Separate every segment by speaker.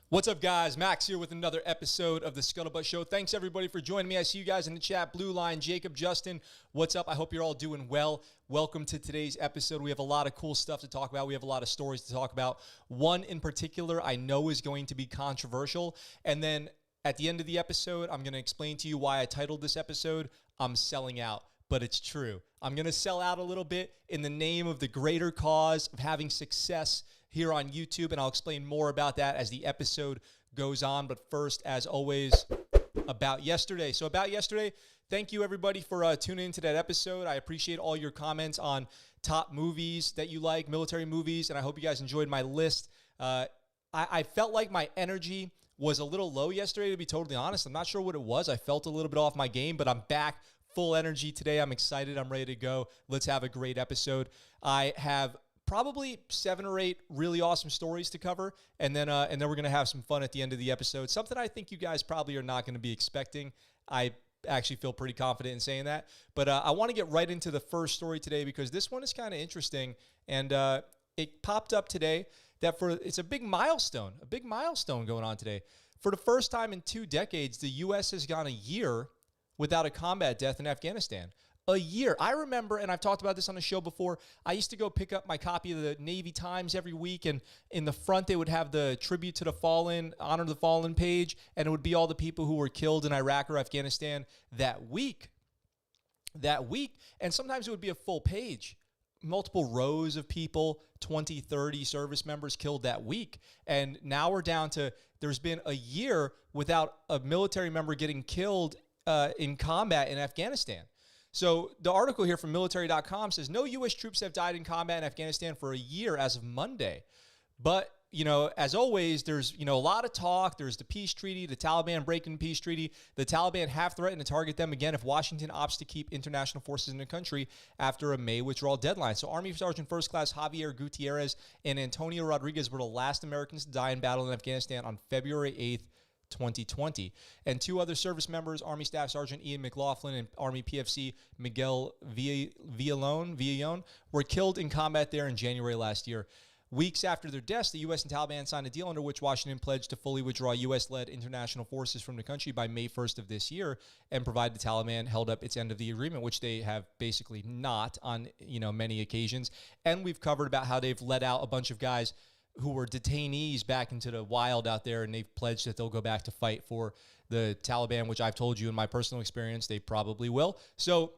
Speaker 1: What's up, guys? Max here with another episode of the ScuttleButt Show. Thanks, everybody, for joining me. I see you guys in the chat. Blue Line, Jacob, Justin, what's up? I hope you're all doing well. Welcome to today's episode. We have a lot of cool stuff to talk about. We have a lot of stories to talk about. One in particular I know is going to be controversial. And then at the end of the episode, I'm going to explain to you why I titled this episode, I'm Selling Out. But it's true. I'm going to sell out a little bit in the name of the greater cause of having success here on YouTube, and I'll explain more about that as the episode goes on. But first, as always, about yesterday. So about yesterday, thank you, everybody, for tuning into that episode. I appreciate all your comments on top movies that you like, military movies, and I hope you guys enjoyed my list. I felt like my energy was a little low yesterday, to be totally honest. I'm not sure what it was. I felt a little bit off my game, but I'm back. Full energy today. I'm excited. I'm ready to go. Let's have a great episode. I have probably 7 or 8 really awesome stories to cover, and then we're going to have some fun at the end of the episode. Something I think you guys probably are not going to be expecting. I actually feel pretty confident in saying that. But I want to get right into the first story today because this one is kind of interesting, and it popped up today that it's a big milestone going on today. For the first time in 2 decades, the U.S. has gone a year without a combat death in Afghanistan. A year. I remember, and I've talked about this on the show before, I used to go pick up my copy of the Navy Times every week, and in the front they would have the tribute to the fallen, honor the fallen page, and it would be all the people who were killed in Iraq or Afghanistan that week. And sometimes it would be a full page. Multiple rows of people, 20, 30 service members killed that week. And now we're down to, there's been a year without a military member getting killed in combat in Afghanistan. So the article here from military.com says no U.S. troops have died in combat in Afghanistan for a year as of Monday. But, as always, there's, a lot of talk. There's the peace treaty, the Taliban breaking the peace treaty. The Taliban have threatened to target them again if Washington opts to keep international forces in the country after a May withdrawal deadline. So Army Sergeant First Class Javier Gutierrez and Antonio Rodriguez were the last Americans to die in battle in Afghanistan on February 8th, 2020. And 2 other service members, Army Staff Sergeant Ian McLaughlin and Army PFC Miguel Villallon, were killed in combat there in January last year. Weeks after their deaths, the U.S. and Taliban signed a deal under which Washington pledged to fully withdraw U.S.-led international forces from the country by May 1st of this year, and provided the Taliban held up its end of the agreement, which they have basically not on many occasions. And we've covered about how they've let out a bunch of guys who were detainees back into the wild out there, and they've pledged that they'll go back to fight for the Taliban, which I've told you in my personal experience they probably will. So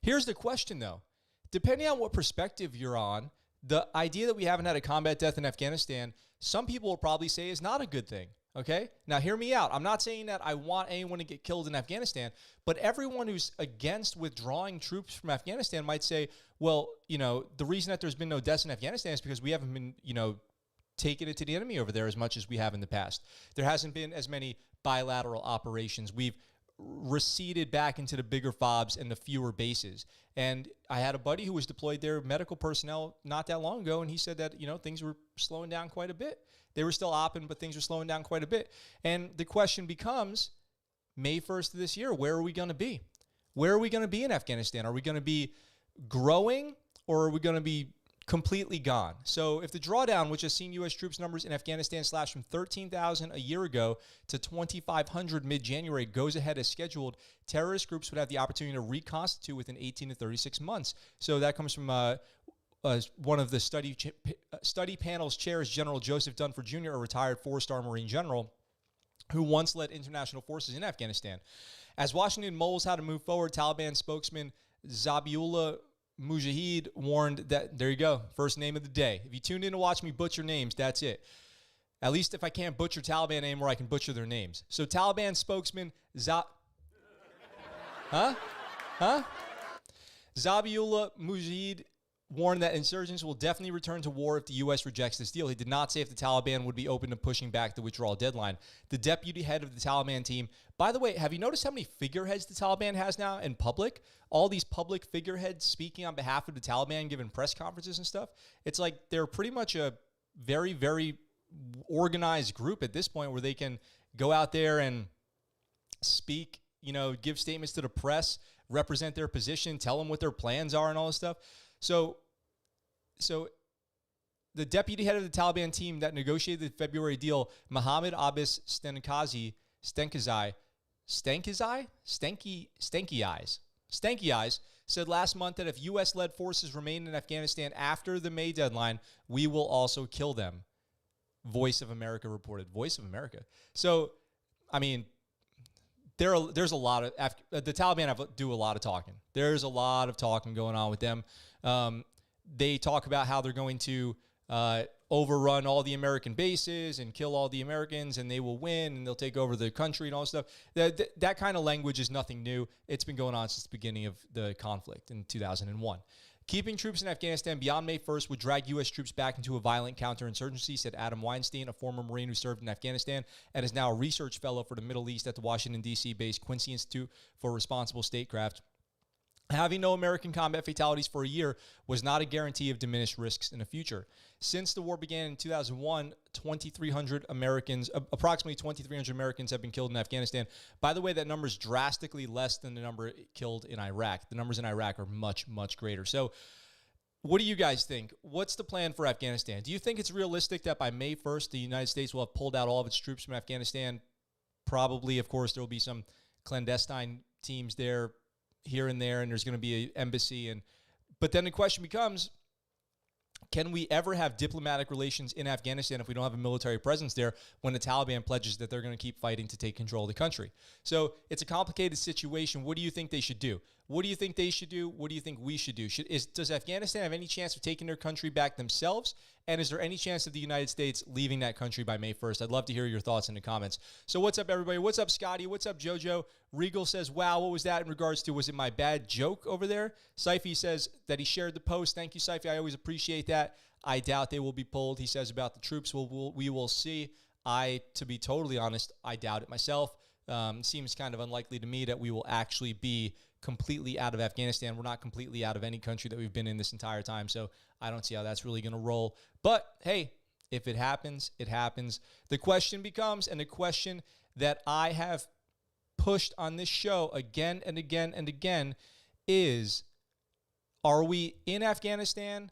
Speaker 1: here's the question, though. Depending on what perspective you're on, the idea that we haven't had a combat death in Afghanistan, some people will probably say is not a good thing. Okay? Now, hear me out. I'm not saying that I want anyone to get killed in Afghanistan, but everyone who's against withdrawing troops from Afghanistan might say, well, the reason that there's been no deaths in Afghanistan is because we haven't been, taking it to the enemy over there as much as we have in the past. There hasn't been as many bilateral operations. We've receded back into the bigger FOBs and the fewer bases. And I had a buddy who was deployed there, medical personnel, not that long ago, and he said that, things were slowing down quite a bit. They were still opping, but things were slowing down quite a bit. And the question becomes, May 1st of this year, where are we going to be? Where are we going to be in Afghanistan? Are we going to be growing, or are we going to be completely gone? So if the drawdown, which has seen U.S. troops numbers in Afghanistan slash from 13,000 a year ago to 2,500 mid-January, goes ahead as scheduled, terrorist groups would have the opportunity to reconstitute within 18 to 36 months. So that comes from one of the study panel's chairs, General Joseph Dunford Jr., a retired 4-star Marine general who once led international forces in Afghanistan. As Washington mulls how to move forward, Taliban spokesman Zabiullah Mujahid warned that, there you go, first name of the day. If you tuned in to watch me butcher names, that's it. At least if I can't butcher Taliban anymore, I can butcher their names. So Taliban spokesman Zabiullah Mujahid warned that insurgents will definitely return to war if the U.S. rejects this deal. He did not say if the Taliban would be open to pushing back the withdrawal deadline. The deputy head of the Taliban team, by the way, have you noticed how many figureheads the Taliban has now in public? All these public figureheads speaking on behalf of the Taliban, giving press conferences and stuff. It's like they're pretty much a very, very organized group at this point where they can go out there and speak, give statements to the press, represent their position, tell them what their plans are and all this stuff. So the deputy head of the Taliban team that negotiated the February deal, Mohammed Abbas Stanky Eyes, said last month that if U.S.-led forces remain in Afghanistan after the May deadline, we will also kill them. Voice of America reported. Voice of America. So, I mean, there's a lot of the Taliban do a lot of talking. There's a lot of talking going on with them. They talk about how they're going to overrun all the American bases and kill all the Americans, and they will win, and they'll take over the country and all this stuff. That kind of language is nothing new. It's been going on since the beginning of the conflict in 2001. Keeping troops in Afghanistan beyond May 1st would drag U.S. troops back into a violent counterinsurgency, said Adam Weinstein, a former Marine who served in Afghanistan and is now a research fellow for the Middle East at the Washington, D.C.-based Quincy Institute for Responsible Statecraft. Having no American combat fatalities for a year was not a guarantee of diminished risks in the future. Since the war began in 2001, approximately 2,300 Americans have been killed in Afghanistan. By the way, that number is drastically less than the number killed in Iraq. The numbers in Iraq are much, much greater. So what do you guys think? What's the plan for Afghanistan? Do you think it's realistic that by May 1st, the United States will have pulled out all of its troops from Afghanistan? Probably, of course, there will be some clandestine teams there here and there, and there's going to be an embassy. But then the question becomes, can we ever have diplomatic relations in Afghanistan if we don't have a military presence there when the Taliban pledges that they're going to keep fighting to take control of the country? So it's a complicated situation. What do you think they should do? What do you think they should do? What do you think we should do? Does Afghanistan have any chance of taking their country back themselves? And is there any chance of the United States leaving that country by May 1st? I'd love to hear your thoughts in the comments. So what's up, everybody? What's up, Scotty? What's up, JoJo? Regal says, wow, what was that in regards to? Was it my bad joke over there? Seifi says that he shared the post. Thank you, Seifi. I always appreciate that. I doubt they will be pulled. He says about the troops, we will see. To be totally honest, I doubt it myself. Seems kind of unlikely to me that we will actually be completely out of Afghanistan. We're not completely out of any country that we've been in this entire time, so I don't see how that's really going to roll. But, hey, if it happens, it happens. The question becomes, and the question that I have pushed on this show again and again and again is, are we in Afghanistan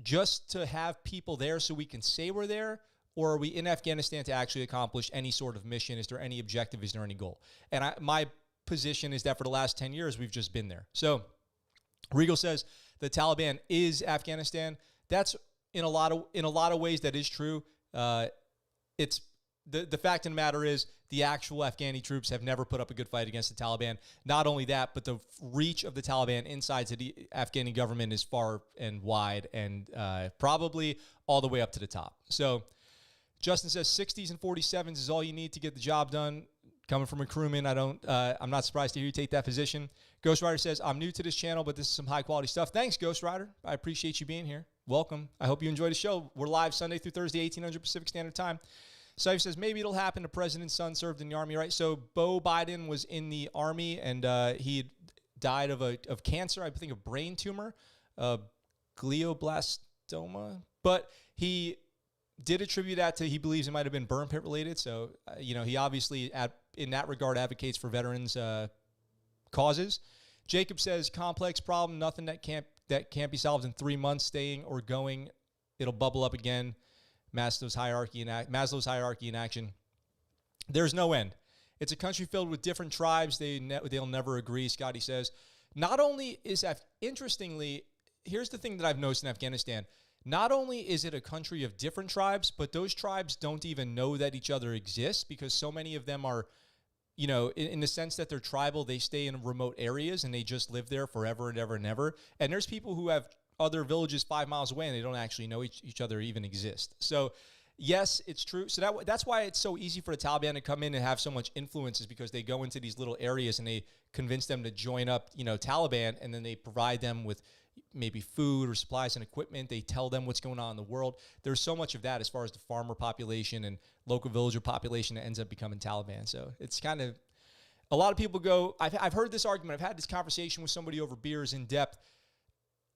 Speaker 1: just to have people there so we can say we're there, or are we in Afghanistan to actually accomplish any sort of mission? Is there any objective? Is there any goal? And my position is that for the last 10 years, we've just been there. So Regal says the Taliban is Afghanistan. That's in a lot of ways that is true. It's the fact of the matter is the actual Afghani troops have never put up a good fight against the Taliban. Not only that, but the reach of the Taliban inside the Afghani government is far and wide, and probably all the way up to the top. So Justin says 60s and 47s is all you need to get the job done. Coming from a crewman, I'm not surprised to hear you take that position. Ghost Rider says, I'm new to this channel, but this is some high-quality stuff. Thanks, Ghost Rider. I appreciate you being here. Welcome. I hope you enjoy the show. We're live Sunday through Thursday, 1800 Pacific Standard Time. Saif says, maybe it'll happen. The president's son served in the Army, right? So Beau Biden was in the Army, and he died of cancer, I think a brain tumor, glioblastoma. But he did attribute that to, he believes it might have been burn pit related. So, he obviously, in that regard, advocates for veterans' causes. Jacob says, complex problem, nothing that can't be solved in 3 months, staying or going. It'll bubble up again. Maslow's hierarchy in action. There's no end. It's a country filled with different tribes. They'll never agree, Scotty says. Not only is interestingly, here's the thing that I've noticed in Afghanistan. Not only is it a country of different tribes, but those tribes don't even know that each other exists, because so many of them are, in the sense that they're tribal, they stay in remote areas and they just live there forever and ever and ever. And there's people who have other villages 5 miles away and they don't actually know each other even exist. So yes, it's true. So that's why it's so easy for the Taliban to come in and have so much influence, is because they go into these little areas and they convince them to join up, Taliban, and then they provide them with maybe food or supplies and equipment. They tell them what's going on in the world. There's so much of that as far as the farmer population and local villager population that ends up becoming Taliban. So it's kind of, a lot of people go, I've heard this argument. I've had this conversation with somebody over beers in depth.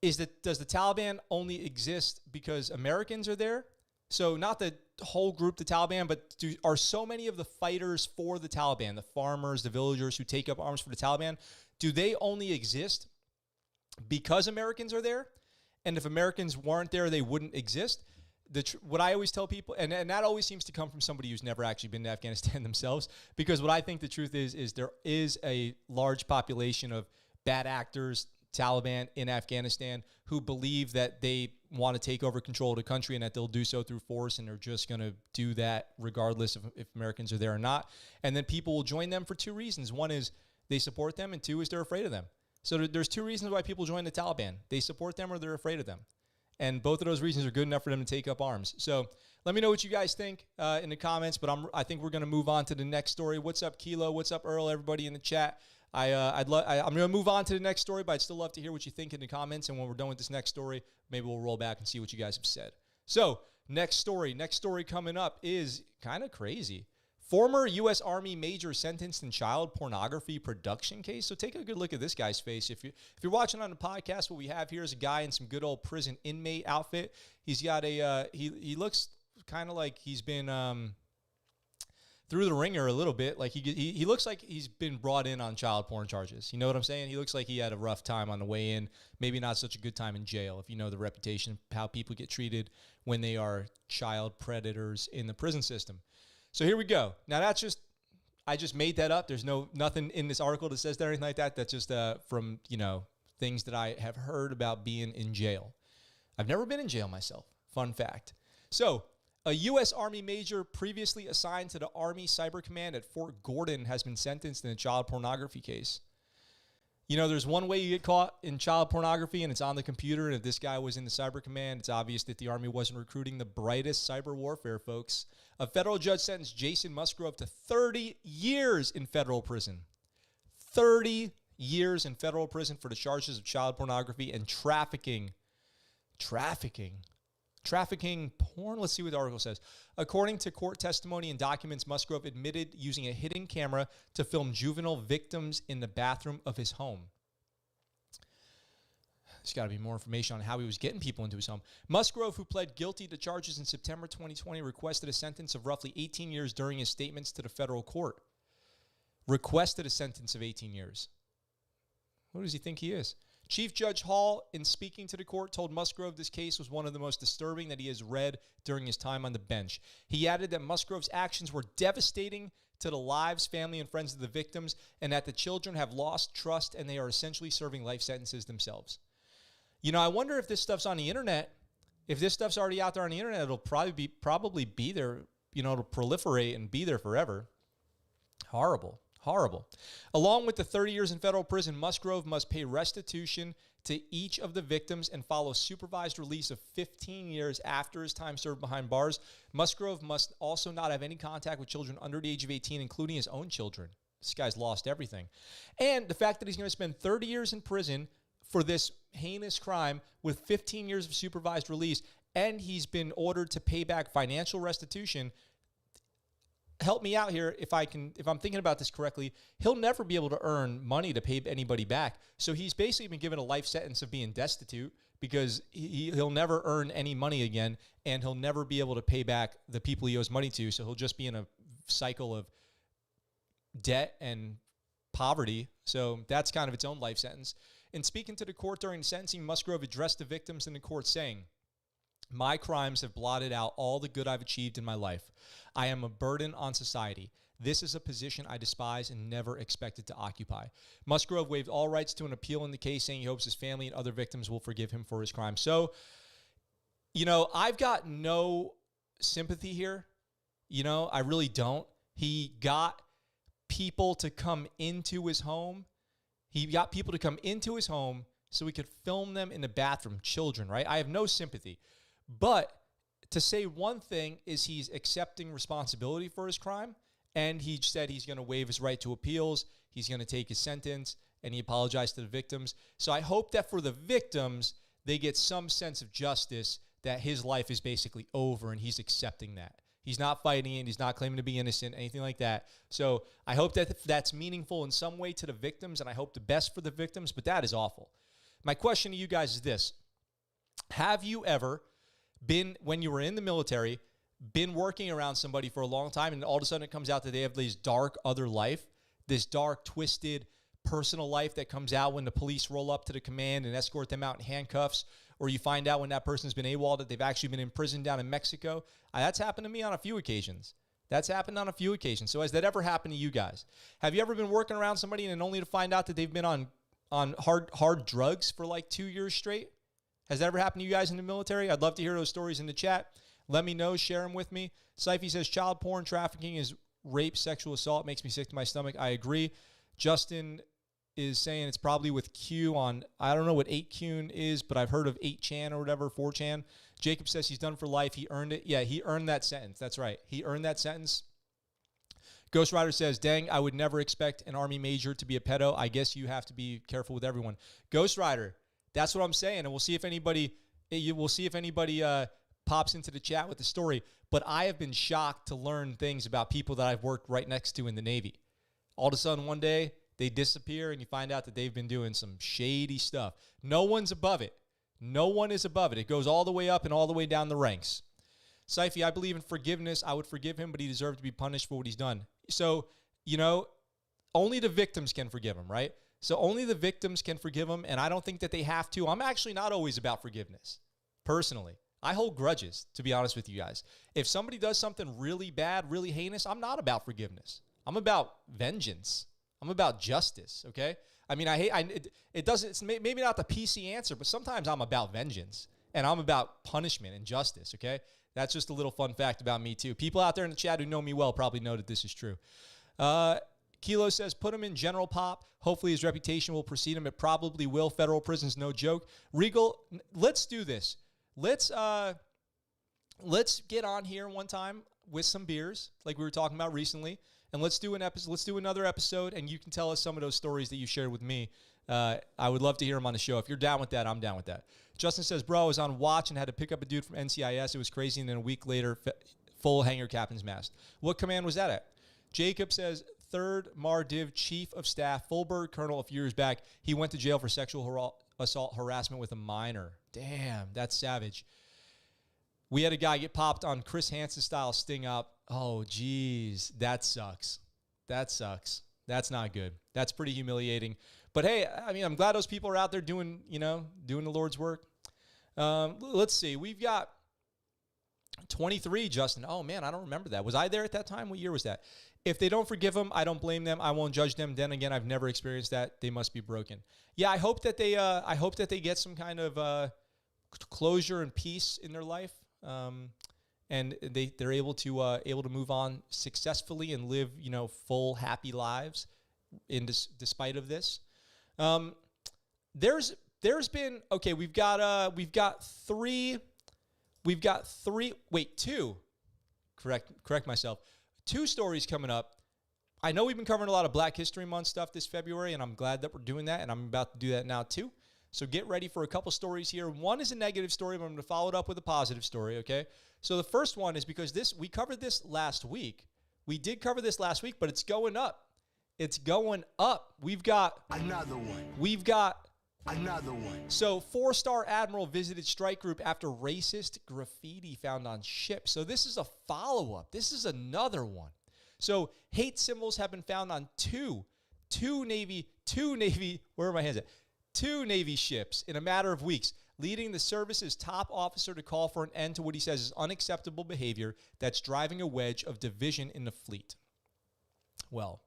Speaker 1: Does the Taliban only exist because Americans are there? So not the whole group, the Taliban, but are so many of the fighters for the Taliban, the farmers, the villagers who take up arms for the Taliban, do they only exist because Americans are there? And if Americans weren't there, they wouldn't exist. What I always tell people, and that always seems to come from somebody who's never actually been to Afghanistan themselves, because what I think the truth is there is a large population of bad actors, Taliban in Afghanistan, who believe that they want to take over control of the country and that they'll do so through force, and they're just going to do that regardless of if Americans are there or not. And then people will join them for two reasons. One is they support them, and two is they're afraid of them. So there's two reasons why people join the Taliban. They support them or they're afraid of them. And both of those reasons are good enough for them to take up arms. So let me know what you guys think in the comments, but I think we're going to move on to the next story. What's up, Kilo? What's up, Earl? Everybody in the chat. I'm going to move on to the next story, but I'd still love to hear what you think in the comments. And when we're done with this next story, maybe we'll roll back and see what you guys have said. So next story coming up is kind of crazy. Former U.S. Army major sentenced in child pornography production case. So take a good look at this guy's face. If you're watching on the podcast, what we have here is a guy in some good old prison inmate outfit. He's got he looks kind of like he's been through the ringer a little bit. Like he looks like he's been brought in on child porn charges. You know what I'm saying? He looks like he had a rough time on the way in. Maybe not such a good time in jail, if you know the reputation, how people get treated when they are child predators in the prison system. So here we go. Now I just made that up. There's nothing in this article that says that or anything like that. That's just from, things that I have heard about being in jail. I've never been in jail myself. Fun fact. So a U.S. Army major previously assigned to the Army Cyber Command at Fort Gordon has been sentenced in a child pornography case. There's one way you get caught in child pornography, and it's on the computer. And if this guy was in the Cyber Command, it's obvious that the Army wasn't recruiting the brightest cyber warfare folks. A federal judge sentenced Jason Musgrove to 30 years in federal prison. 30 years in federal prison for the charges of child pornography and trafficking porn. Let's see what the article says. According to court testimony and documents, Musgrove admitted using a hidden camera to film juvenile victims in the bathroom of his home. There's got to be more information on how he was getting people into his home. Musgrove, who pled guilty to charges in September 2020, requested a sentence of roughly 18 years during his statements to the federal court. Requested a sentence of 18 years. Who does he think he is? Chief Judge Hall, in speaking to the court, told Musgrove this case was one of the most disturbing that he has read during his time on the bench. He added that Musgrove's actions were devastating to the lives, family, and friends of the victims, and that the children have lost trust and they are essentially serving life sentences themselves. I wonder if this stuff's on the internet. If this stuff's already out there on the internet, it'll probably be there. It'll proliferate and be there forever. Horrible. Along with the 30 years in federal prison, Musgrove must pay restitution to each of the victims and follow supervised release of 15 years after his time served behind bars. Musgrove must also not have any contact with children under the age of 18, including his own children. This guy's lost everything. And the fact that he's going to spend 30 years in prison for this heinous crime with 15 years of supervised release, and he's been ordered to pay back financial restitution. Help me out here if I'm thinking about this correctly. He'll never be able to earn money to pay anybody back. So he's basically been given a life sentence of being destitute because he'll never earn any money again, and he'll never be able to pay back the people he owes money to. So he'll just be in a cycle of debt and poverty. So that's kind of its own life sentence. In speaking to the court during sentencing, Musgrove addressed the victims in the court saying, "My crimes have blotted out all the good I've achieved in my life. I am a burden on society. This is a position I despise and never expected to occupy." Musgrove waived all rights to an appeal in the case, saying he hopes his family and other victims will forgive him for his crime. So, I've got no sympathy here. I really don't. He got people to come into his home. So we could film them in the bathroom, children, right? I have no sympathy. But to say one thing is he's accepting responsibility for his crime, and he said he's going to waive his right to appeals, he's going to take his sentence, and he apologized to the victims. So I hope that for the victims, they get some sense of justice, that his life is basically over, and he's accepting that. He's not fighting it. He's not claiming to be innocent, anything like that. So I hope that that's meaningful in some way to the victims, and I hope the best for the victims, but that is awful. My question to you guys is this. Have you ever been, when you were in the military, been working around somebody for a long time, and all of a sudden it comes out that they have this dark other life, this dark, twisted personal life that comes out when the police roll up to the command and escort them out in handcuffs, or you find out when that person's been AWOL that they've actually been in prison down in Mexico. That's happened to me on a few occasions. So has that ever happened to you guys? Have you ever been working around somebody and only to find out that they've been on hard drugs for like 2 years straight? Has that ever happened to you guys in the military? I'd love to hear those stories in the chat. Let me know. Share them with me. Syfy says child porn trafficking is rape, sexual assault. Makes me sick to my stomach. I agree. Justin is saying it's probably with Q on, I don't know what 8Q is, but I've heard of 8chan or whatever, 4chan. Jacob says he's done for life. He earned it. Yeah, he earned that sentence. That's right. He earned that sentence. Ghost Rider says, dang, I would never expect an Army major to be a pedo. I guess you have to be careful with everyone. Ghost Rider, that's what I'm saying. And we'll see if anybody pops into the chat with the story. But I have been shocked to learn things about people that I've worked right next to in the Navy. All of a sudden, one day, they disappear, and you find out that they've been doing some shady stuff. No one's above it. No one is above it. It goes all the way up and all the way down the ranks. Syfy, I believe in forgiveness. I would forgive him, but he deserved to be punished for what he's done. So, only the victims can forgive him, right? So only the victims can forgive him, and I don't think that they have to. I'm actually not always about forgiveness, personally. I hold grudges, to be honest with you guys. If somebody does something really bad, really heinous, I'm not about forgiveness. I'm about vengeance. I'm about justice, okay? I mean, it's maybe not the PC answer, but sometimes I'm about vengeance, and I'm about punishment and justice, okay? That's just a little fun fact about me, too. People out there in the chat who know me well probably know that this is true. Kilo says, put him in general pop. Hopefully his reputation will precede him. It probably will. Federal prison's no joke. Regal, let's do this. Let's get on here one time with some beers, like we were talking about recently, and let's do another episode, and you can tell us some of those stories that you shared with me. I would love to hear them on the show. If you're down with that, I'm down with that. Justin says, bro, I was on watch and had to pick up a dude from NCIS. It was crazy, and then a week later, full hanger captain's mast. What command was that at? Jacob says, 3rd Mardiv Chief of Staff, Fulberg Colonel a few years back. He went to jail for sexual assault harassment with a minor. Damn, that's savage. We had a guy get popped on Chris Hansen-style sting up. Oh, geez, that sucks. That's not good. That's pretty humiliating. But, hey, I mean, I'm glad those people are out there doing the Lord's work. Let's see. We've got 23, Justin. Oh, man, I don't remember that. Was I there at that time? What year was that? If they don't forgive them, I don't blame them. I won't judge them. Then again, I've never experienced that. They must be broken. Yeah, I hope that they get some kind of closure and peace in their life, and they're able to move on successfully and live full happy lives despite of this. There's been we've got two. Correct myself. 2 stories coming up. I know we've been covering a lot of Black History Month stuff this February, and I'm glad that we're doing that, and I'm about to do that now too. So get ready for a couple stories here. One is a negative story, but I'm going to follow it up with a positive story, okay? So the first one is because we covered this last week. We did cover this last week, but it's going up. It's going up. We've got another one. So 4-star admiral visited strike group after racist graffiti found on ship. So this is a follow-up. This is another one. So hate symbols have been found on two Navy, where are my hands at? 2 Navy ships in a matter of weeks, leading the service's top officer to call for an end to what he says is unacceptable behavior that's driving a wedge of division in the fleet. Well,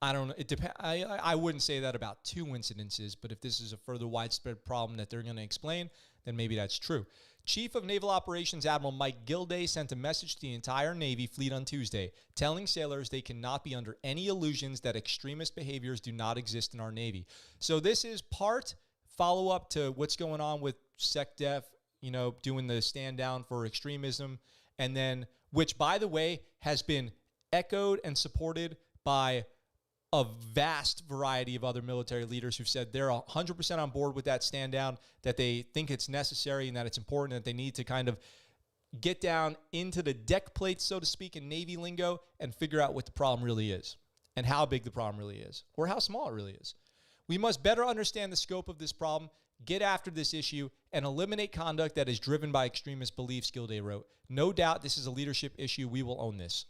Speaker 1: I don't know. It depends. I wouldn't say that about 2 incidences, but if this is a further widespread problem that they're going to explain, then maybe that's true. Chief of Naval Operations Admiral Mike Gilday sent a message to the entire Navy fleet on Tuesday, telling sailors they cannot be under any illusions that extremist behaviors do not exist in our Navy. So this is part follow-up to what's going on with SecDef, doing the stand down for extremism, and then, which, by the way, has been echoed and supported by a vast variety of other military leaders who've said they're 100% on board with that stand down, that they think it's necessary and that it's important, that they need to kind of get down into the deck plates, so to speak, in Navy lingo and figure out what the problem really is and how big the problem really is or how small it really is. We must better understand the scope of this problem, get after this issue, and eliminate conduct that is driven by extremist beliefs, Gilday wrote. No doubt this is a leadership issue. We will own this.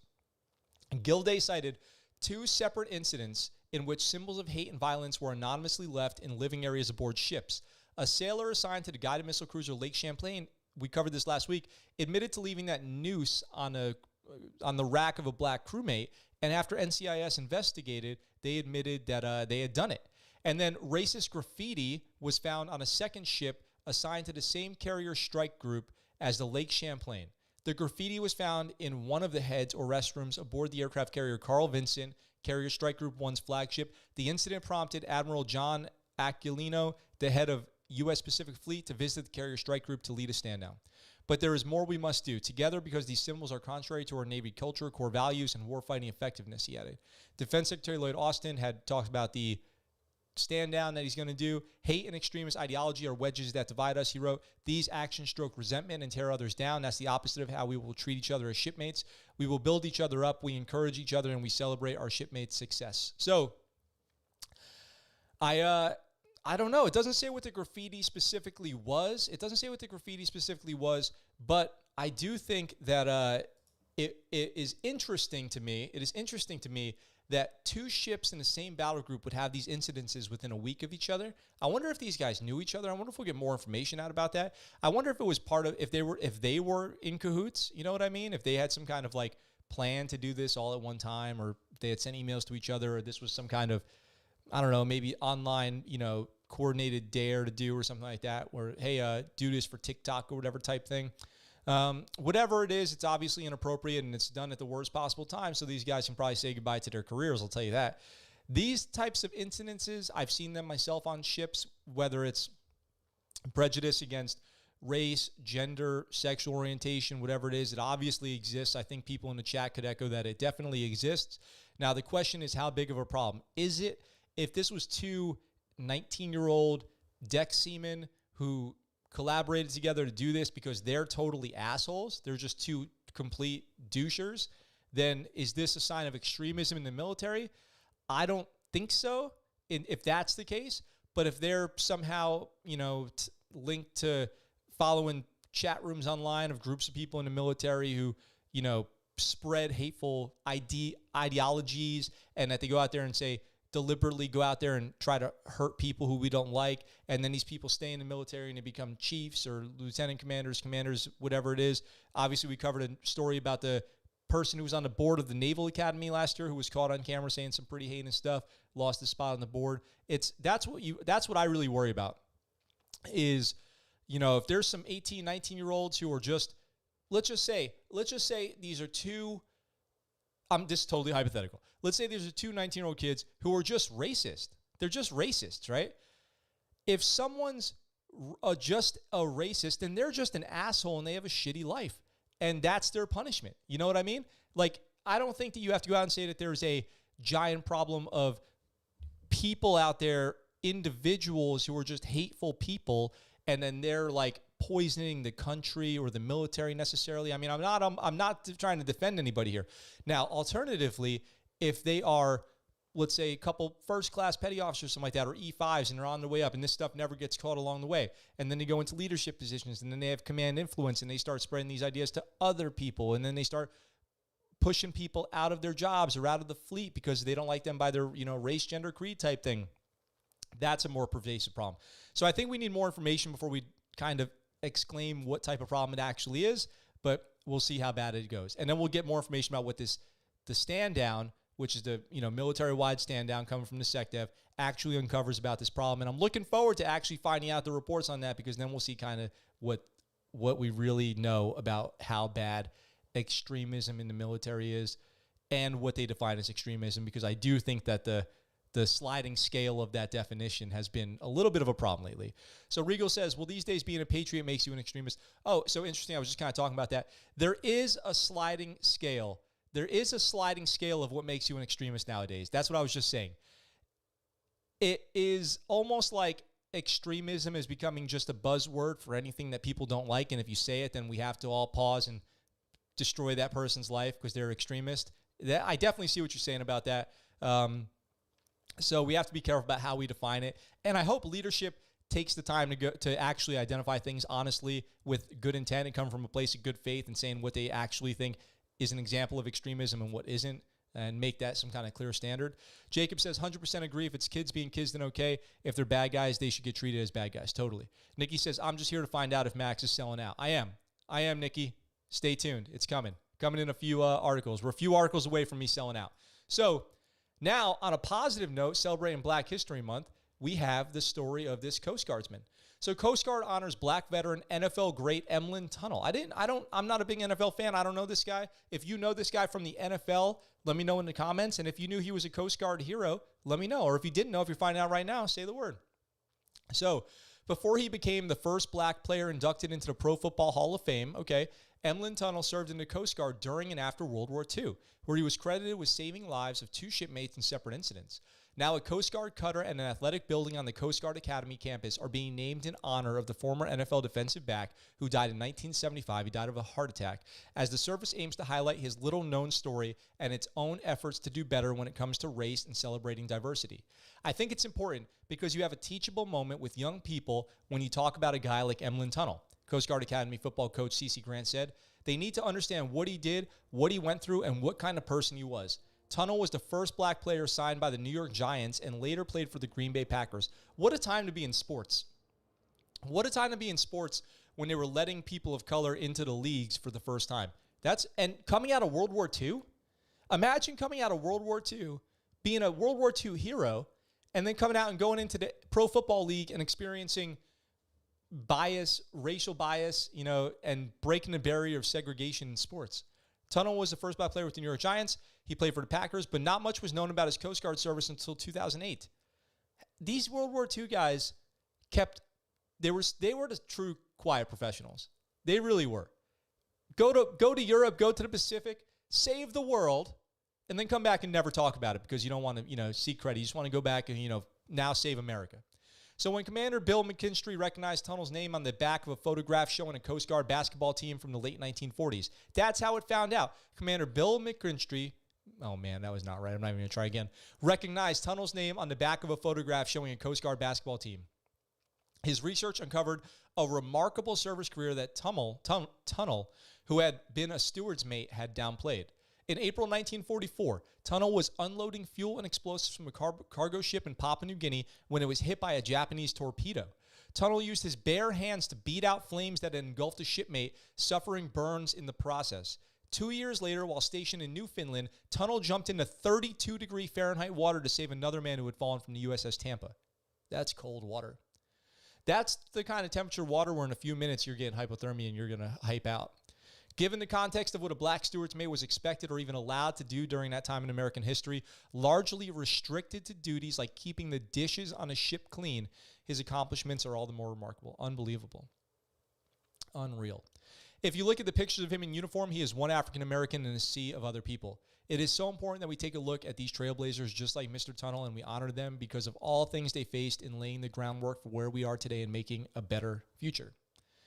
Speaker 1: And Gilday cited 2 separate incidents in which symbols of hate and violence were anonymously left in living areas aboard ships. A sailor assigned to the guided missile cruiser Lake Champlain, we covered this last week, admitted to leaving that noose on the rack of a black crewmate. And after NCIS investigated, they admitted that they had done it. And then racist graffiti was found on a second ship assigned to the same carrier strike group as the Lake Champlain. The graffiti was found in one of the heads or restrooms aboard the aircraft carrier Carl Vinson, Carrier Strike Group 1's flagship. The incident prompted Admiral John Aquilino, the head of U.S. Pacific Fleet, to visit the Carrier Strike Group to lead a stand-down. But there is more we must do together because these symbols are contrary to our Navy culture, core values, and warfighting effectiveness, he added. Defense Secretary Lloyd Austin had talked about the stand down that he's going to do. Hate and extremist ideology are wedges that divide us, he wrote. These actions stroke resentment and tear others down. That's the opposite of how we will treat each other as shipmates. We will build each other up, we encourage each other, and we celebrate our shipmates' success. So, I don't know. It doesn't say what the graffiti specifically was. But I do think that it is interesting to me. It is interesting to me that two ships in the same battle group would have these incidences within a week of each other. I wonder if these guys knew each other. I wonder if we'll get more information out about that. I wonder if it was part of, if they were in cahoots, you know what I mean? If they had some kind of like plan to do this all at one time, or if they had sent emails to each other, or this was some kind of, I don't know, maybe online, coordinated dare to do or something like that, where, hey, do this for TikTok or whatever type thing. Whatever it is, it's obviously inappropriate and it's done at the worst possible time. So these guys can probably say goodbye to their careers. I'll tell you that. These types of incidences, I've seen them myself on ships, whether it's prejudice against race, gender, sexual orientation, whatever it is, it obviously exists. I think people in the chat could echo that it definitely exists. Now, the question is, how big of a problem is it? If this was two 19-year-old deck seamen who collaborated together to do this because they're totally assholes, they're just two complete douchers, then is this a sign of extremism in the military? I don't think so, if that's the case. But if they're somehow, linked to following chat rooms online of groups of people in the military who, spread hateful ideologies, and that they go out there and deliberately go out there and try to hurt people who we don't like, and then these people stay in the military and they become chiefs or lieutenant commanders, whatever it is. Obviously, we covered a story about the person who was on the board of the Naval Academy last year who was caught on camera saying some pretty heinous stuff, lost his spot on the board. That's what I really worry about is, if there's some 18, 19-year-olds who are just, let's just say these are two, this is totally hypothetical. Let's say there's two 19-year-old kids who are just racist. They're just racists, right? If someone's just a racist, then they're just an asshole and they have a shitty life. And that's their punishment. You know what I mean? Like, I don't think that you have to go out and say that there's a giant problem of people out there, individuals who are just hateful people, and then they're like poisoning the country or the military necessarily. I mean, I'm not trying to defend anybody here. Now, alternatively, if they are, let's say, a couple first-class petty officers, something like that, or E5s, and they're on their way up, and this stuff never gets caught along the way, and then they go into leadership positions, and then they have command influence, and they start spreading these ideas to other people, and then they start pushing people out of their jobs or out of the fleet because they don't like them by their, race, gender, creed type thing. That's a more pervasive problem. So I think we need more information before we kind of exclaim what type of problem it actually is, but we'll see how bad it goes. And then we'll get more information about what the stand down, which is the military-wide stand down coming from the SecDef, actually uncovers about this problem. And I'm looking forward to actually finding out the reports on that, because then we'll see kind of what we really know about how bad extremism in the military is and what they define as extremism, because I do think that the sliding scale of that definition has been a little bit of a problem lately. So Regal says, well, these days being a patriot makes you an extremist. Oh, so interesting. I was just kind of talking about that. There is a sliding scale. There is a sliding scale of what makes you an extremist nowadays. That's what I was just saying. It is almost like extremism is becoming just a buzzword for anything that people don't like. And if you say it, then we have to all pause and destroy that person's life because they're extremist. I definitely see what you're saying about that. So we have to be careful about how we define it. And I hope leadership takes the time to actually identify things honestly with good intent and come from a place of good faith and saying what they actually think is an example of extremism and what isn't. and make that some kind of clear standard. Jacob says, 100% agree. If it's kids being kids, then okay. If they're bad guys, they should get treated as bad guys. Totally. Nikki says, I'm just here to find out if Max is selling out. I am, Nikki. Stay tuned. It's coming. Coming in a few articles. We're a few articles away from me selling out. So now, on a positive note, celebrating Black History Month, we have the story of this Coast Guardsman. So Coast Guard honors Black veteran NFL great Emlyn Tunnell. I'm not a big NFL fan. I don't know this guy. If you know this guy from the NFL, let me know in the comments. And if you knew he was a Coast Guard hero, let me know. Or if you didn't know, if you're finding out right now, say the word. So before he became the first Black player inducted into the Pro Football Hall of Fame, Emlyn Tunnell served in the Coast Guard during and after World War II, where he was credited with saving lives of 2 shipmates in separate incidents. Now, a Coast Guard cutter and an athletic building on the Coast Guard Academy campus are being named in honor of the former NFL defensive back who died in 1975. He died of a heart attack, as the service aims to highlight his little-known story and its own efforts to do better when it comes to race and celebrating diversity. I think it's important because you have a teachable moment with young people when you talk about a guy like Emlyn Tunnell. Coast Guard Academy football coach CeCe Grant said, they need to understand what he did, what he went through, and what kind of person he was. Tunnell was the first Black player signed by the New York Giants and later played for the Green Bay Packers. What a time to be in sports. What a time to be in sports when they were letting people of color into the leagues for the first time. And coming out of World War II, imagine coming out of World War II, being a World War II hero, and then coming out and going into the Pro Football League and experiencing bias, racial bias, and breaking the barrier of segregation in sports. Tunnell was the first Black player with the New York Giants. He played for the Packers, but not much was known about his Coast Guard service until 2008. These World War II guys they were the true quiet professionals. They really were. Go to Europe, go to the Pacific, save the world, and then come back and never talk about it because you don't want to, seek credit. You just want to go back and, now save America. So when Commander Bill McKinstry recognized Tunnell's name on the back of a photograph showing a Coast Guard basketball team from the late 1940s, that's how it found out. Commander Bill McKinstry, oh man, that was not right. I'm not even going to try again. Recognized Tunnell's name on the back of a photograph showing a Coast Guard basketball team. His research uncovered a remarkable service career that Tunnell, who had been a steward's mate, had downplayed. In April 1944, Tunnell was unloading fuel and explosives from a cargo ship in Papua New Guinea when it was hit by a Japanese torpedo. Tunnell used his bare hands to beat out flames that had engulfed a shipmate, suffering burns in the process. 2 years later, while stationed in Newfoundland, Tunnell jumped into 32-degree Fahrenheit water to save another man who had fallen from the USS Tampa. That's cold water. That's the kind of temperature water where in a few minutes you're getting hypothermia and you're going to hype out. Given the context of what a Black steward's mate was expected or even allowed to do during that time in American history, largely restricted to duties like keeping the dishes on a ship clean, his accomplishments are all the more remarkable. Unbelievable. Unreal. If you look at the pictures of him in uniform, he is one African American in a sea of other people. It is so important that we take a look at these trailblazers just like Mr. Tunnell and we honor them because of all things they faced in laying the groundwork for where we are today and making a better future.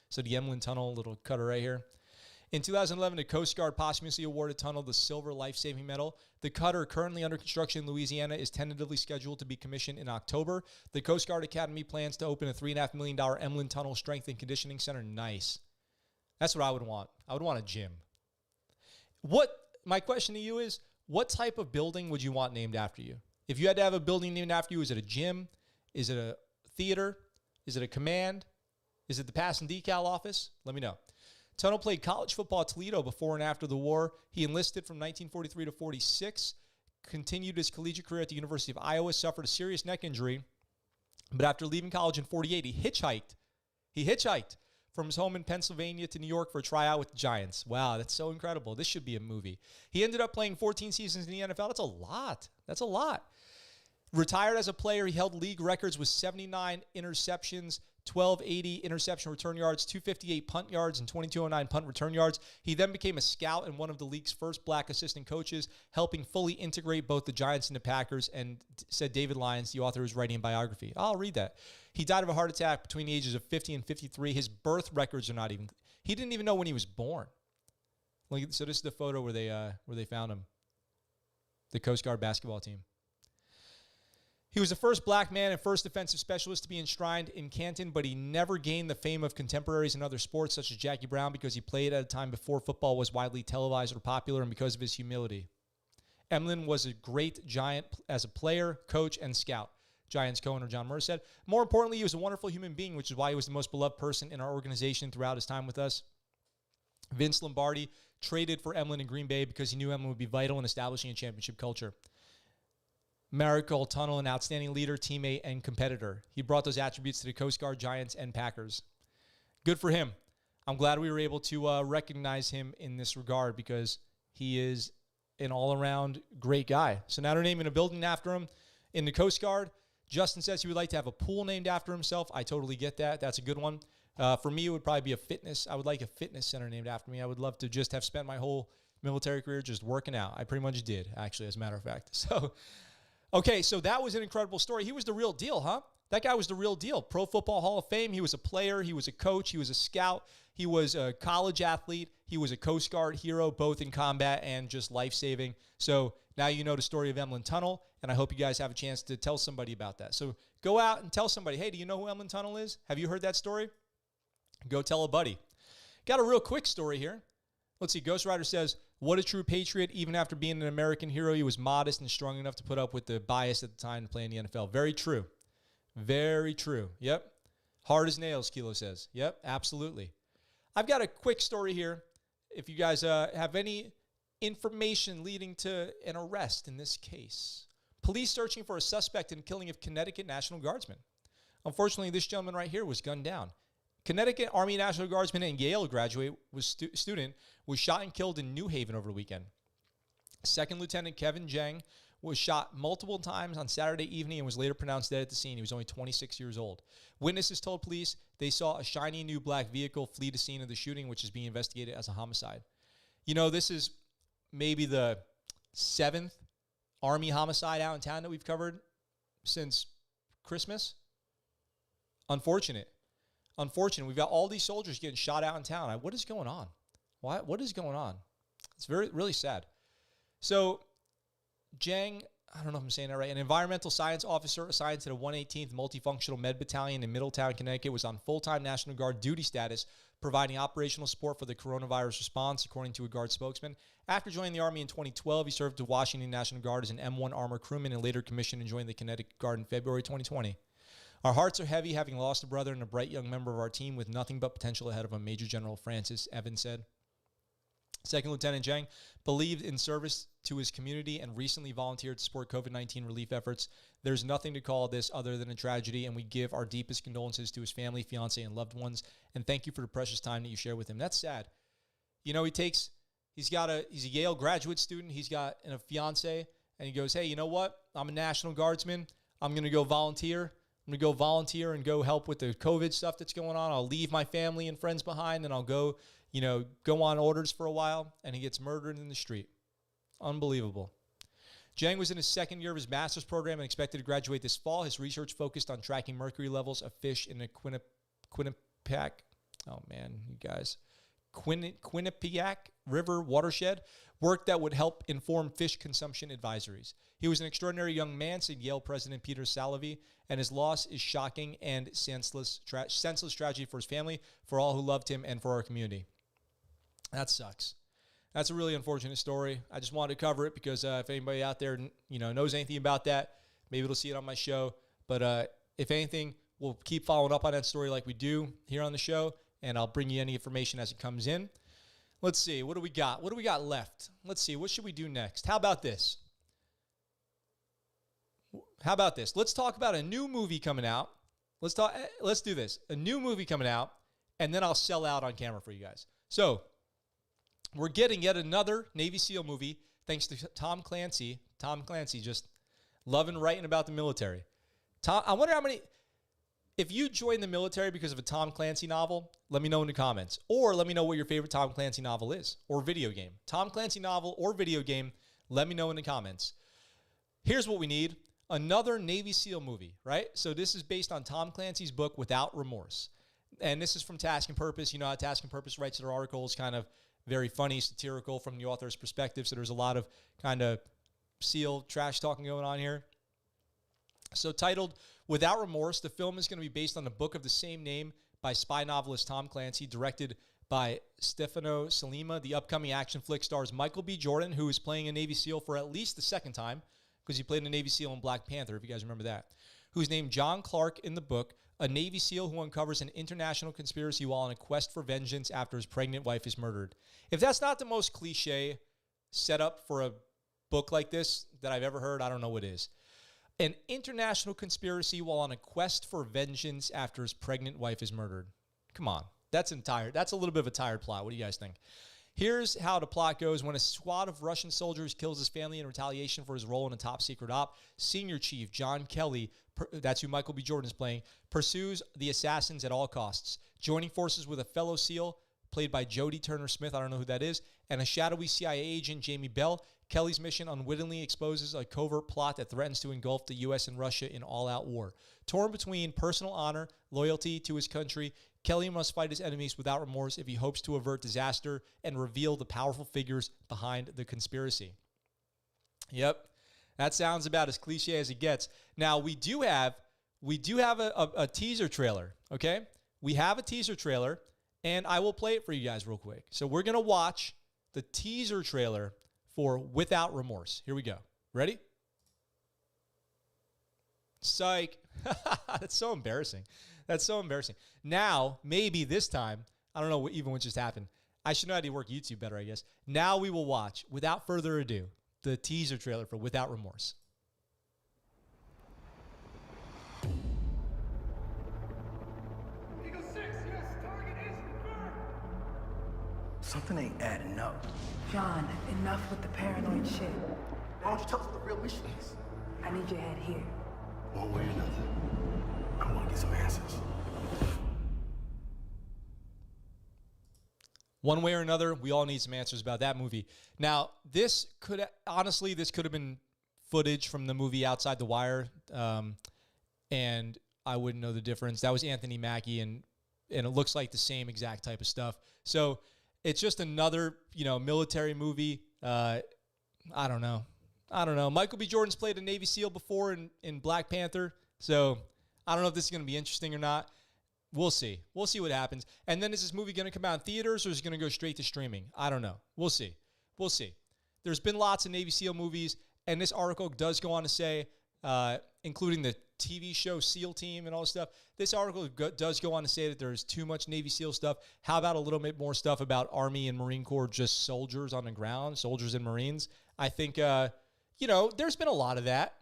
Speaker 1: So the Emlyn Tunnell little cutter right here. In 2011, the Coast Guard posthumously awarded Tunnell the Silver Life-Saving Medal. The cutter, currently under construction in Louisiana, is tentatively scheduled to be commissioned in October. The Coast Guard Academy plans to open a $3.5 million Emlyn Tunnell Strength and Conditioning Center. Nice. That's what I would want. I would want a gym. My question to you is, what type of building would you want named after you? If you had to have a building named after you, is it a gym? Is it a theater? Is it a command? Is it the pass and decal office? Let me know. Tunnell played college football at Toledo before and after the war. He enlisted from 1943 to 46, continued his collegiate career at the University of Iowa, suffered a serious neck injury, but after leaving college in 48, he hitchhiked from his home in Pennsylvania to New York for a tryout with the Giants. Wow, that's so incredible. This should be a movie. He ended up playing 14 seasons in the NFL. That's a lot. Retired as a player, he held league records with 79 interceptions, 1,280 interception return yards, 258 punt yards, and 2,209 punt return yards. He then became a scout and one of the league's first Black assistant coaches, helping fully integrate both the Giants and the Packers, and said David Lyons, the author, is writing a biography. I'll read that. He died of a heart attack between the ages of 50 and 53. His birth records are not even... He didn't even know when he was born. So this is the photo where they found him. The Coast Guard basketball team. He was the first Black man and first defensive specialist to be enshrined in Canton, but he never gained the fame of contemporaries in other sports such as Jackie Brown because he played at a time before football was widely televised or popular and because of his humility. Emlyn was a great Giant as a player, coach, and scout. Giants co-owner John Murray said. More importantly, he was a wonderful human being, which is why he was the most beloved person in our organization throughout his time with us. Vince Lombardi traded for Emlyn in Green Bay because he knew Emlyn would be vital in establishing a championship culture. Marical Tunnel, an outstanding leader, teammate, and competitor. He brought those attributes to the Coast Guard, Giants, and Packers. Good for him. I'm glad we were able to recognize him in this regard because he is an all-around great guy. So now they're naming a building after him in the Coast Guard. Justin says he would like to have a pool named after himself. I totally get that. That's a good one. For me, it would probably be a fitness. I would like a fitness center named after me. I would love to just have spent my whole military career just working out. I pretty much did, actually, as a matter of fact. So, okay, so that was an incredible story. He was the real deal, huh? That guy was the real deal. Pro Football Hall of Fame. He was a player. He was a coach. He was a scout. He was a college athlete. He was a Coast Guard hero, both in combat and just life-saving. So now you know the story of Emlyn Tunnel, and I hope you guys have a chance to tell somebody about that. So go out and tell somebody, hey, do you know who Emlyn Tunnel is? Have you heard that story? Go tell a buddy. Got a real quick story here. Let's see. Ghost Rider says, what a true patriot. Even after being an American hero, he was modest and strong enough to put up with the bias at the time to play in the NFL. Very true. Very true. Yep. Hard as nails, Kilo says. Yep, absolutely. I've got a quick story here. If you guys have any information leading to an arrest in this case. Police searching for a suspect in killing of Connecticut National Guardsman. Unfortunately, this gentleman right here was gunned down. Connecticut Army National Guardsman and Yale graduate student was shot and killed in New Haven over the weekend. Second Lieutenant Kevin Jang was shot multiple times on Saturday evening and was later pronounced dead at the scene. He was only 26 years old. Witnesses told police they saw a shiny new black vehicle flee the scene of the shooting, which is being investigated as a homicide. You know, this is maybe the 7th Army homicide out in town that we've covered since Christmas. Unfortunate. We've got all these soldiers getting shot out in town. What is going on? What is going on? It's really sad. So, Jang, I don't know if I'm saying that right, an environmental science officer assigned to the 118th Multifunctional Med Battalion in Middletown, Connecticut, was on full-time National Guard duty status, providing operational support for the coronavirus response, according to a Guard spokesman. After joining the Army in 2012, he served the Washington National Guard as an M1 armor crewman and later commissioned and joined the Connecticut Guard in February 2020. Our hearts are heavy, having lost a brother and a bright young member of our team with nothing but potential ahead of him, Major General Francis Evans said. Second Lieutenant Jang believed in service to his community and recently volunteered to support COVID-19 relief efforts. There's nothing to call this other than a tragedy, and we give our deepest condolences to his family, fiance, and loved ones, and thank you for the precious time that you share with him. That's sad. You know, he's a Yale graduate student. He's got a fiance, and he goes, hey, you know what? I'm a National Guardsman. I'm going to go volunteer. I'm going to go volunteer and go help with the COVID stuff that's going on. I'll leave my family and friends behind, and I'll go on orders for a while, and he gets murdered in the street. Unbelievable. Jang was in his second year of his master's program and expected to graduate this fall. His research focused on tracking mercury levels of fish in the Quinnipiac. Oh, man, you guys. Quinnipiac River watershed, work that would help inform fish consumption advisories. He was an extraordinary young man, said Yale President Peter Salovey, and his loss is shocking and senseless tragedy for his family, for all who loved him, and for our community. That sucks. That's a really unfortunate story. I just wanted to cover it because if anybody out there knows anything about that, maybe it'll see it on my show. But if anything, we'll keep following up on that story like we do here on the show, and I'll bring you any information as it comes in. Let's see. What do we got? What do we got left? Let's see. What should we do next? How about this? Let's talk about a new movie coming out. Let's do this. A new movie coming out, and then I'll sell out on camera for you guys. So, we're getting yet another Navy SEAL movie thanks to Tom Clancy. Tom Clancy just loving writing about the military. I wonder how many... If you joined the military because of a Tom Clancy novel, let me know in the comments. Or let me know what your favorite Tom Clancy novel is or video game. Tom Clancy novel or video game, let me know in the comments. Here's what we need. Another Navy SEAL movie, right? So this is based on Tom Clancy's book, Without Remorse. And this is from Task and Purpose. You know how Task and Purpose writes their articles, kind of very funny, satirical from the author's perspective. So there's a lot of kind of SEAL trash talking going on here. So titled Without Remorse, the film is going to be based on the book of the same name by spy novelist Tom Clancy, directed by Stefano Salima. The upcoming action flick stars Michael B. Jordan, who is playing a Navy SEAL for at least the second time, because he played a Navy SEAL in Black Panther, if you guys remember that, who's named John Clark in the book, a Navy SEAL who uncovers an international conspiracy while on a quest for vengeance after his pregnant wife is murdered. If that's not the most cliche setup for a book like this that I've ever heard, I don't know what is. An international conspiracy while on a quest for vengeance after his pregnant wife is murdered. Come on. That's a little bit of a tired plot. What do you guys think? Here's how the plot goes. When a squad of Russian soldiers kills his family in retaliation for his role in a top secret op, Senior Chief John Kelly, that's who Michael B. Jordan is playing, pursues the assassins at all costs. Joining forces with a fellow SEAL, played by Jodie Turner-Smith, I don't know who that is, and a shadowy CIA agent, Jamie Bell, Kelly's mission unwittingly exposes a covert plot that threatens to engulf the U.S. and Russia in all-out war. Torn between personal honor, loyalty to his country, Kelly must fight his enemies without remorse if he hopes to avert disaster and reveal the powerful figures behind the conspiracy. Yep, that sounds about as cliche as it gets. Now, we do have a teaser trailer, okay? We have a teaser trailer, and I will play it for you guys real quick. So we're going to watch the teaser trailer for Without Remorse. Here we go. Ready? Psych. That's so embarrassing. That's so embarrassing. Now, maybe this time, I don't know what just happened. I should know how to work YouTube better, I guess. Now we will watch, without further ado, the teaser trailer for Without Remorse.
Speaker 2: Eagle 6, yes, target is confirmed.
Speaker 3: Something ain't adding up.
Speaker 4: John, enough with the paranoid shit.
Speaker 3: Why don't you tell us what the real mission is?
Speaker 4: I need your head here.
Speaker 3: One way or another, I want to get some answers.
Speaker 1: One way or another, we all need some answers about that movie. Now, this could have been footage from the movie Outside the Wire, and I wouldn't know the difference. That was Anthony Mackie, and it looks like the same exact type of stuff. So it's just another, military movie. I don't know. Michael B. Jordan's played a Navy SEAL before in Black Panther, so I don't know if this is going to be interesting or not. We'll see. We'll see what happens. And then is this movie going to come out in theaters, or is it going to go straight to streaming? I don't know. We'll see. We'll see. There's been lots of Navy SEAL movies, and this article does go on to say, including the TV show SEAL Team and all this stuff, this article does go on to say that there's too much Navy SEAL stuff. How about a little bit more stuff about Army and Marine Corps, just soldiers on the ground, soldiers and Marines? I think, there's been a lot of that.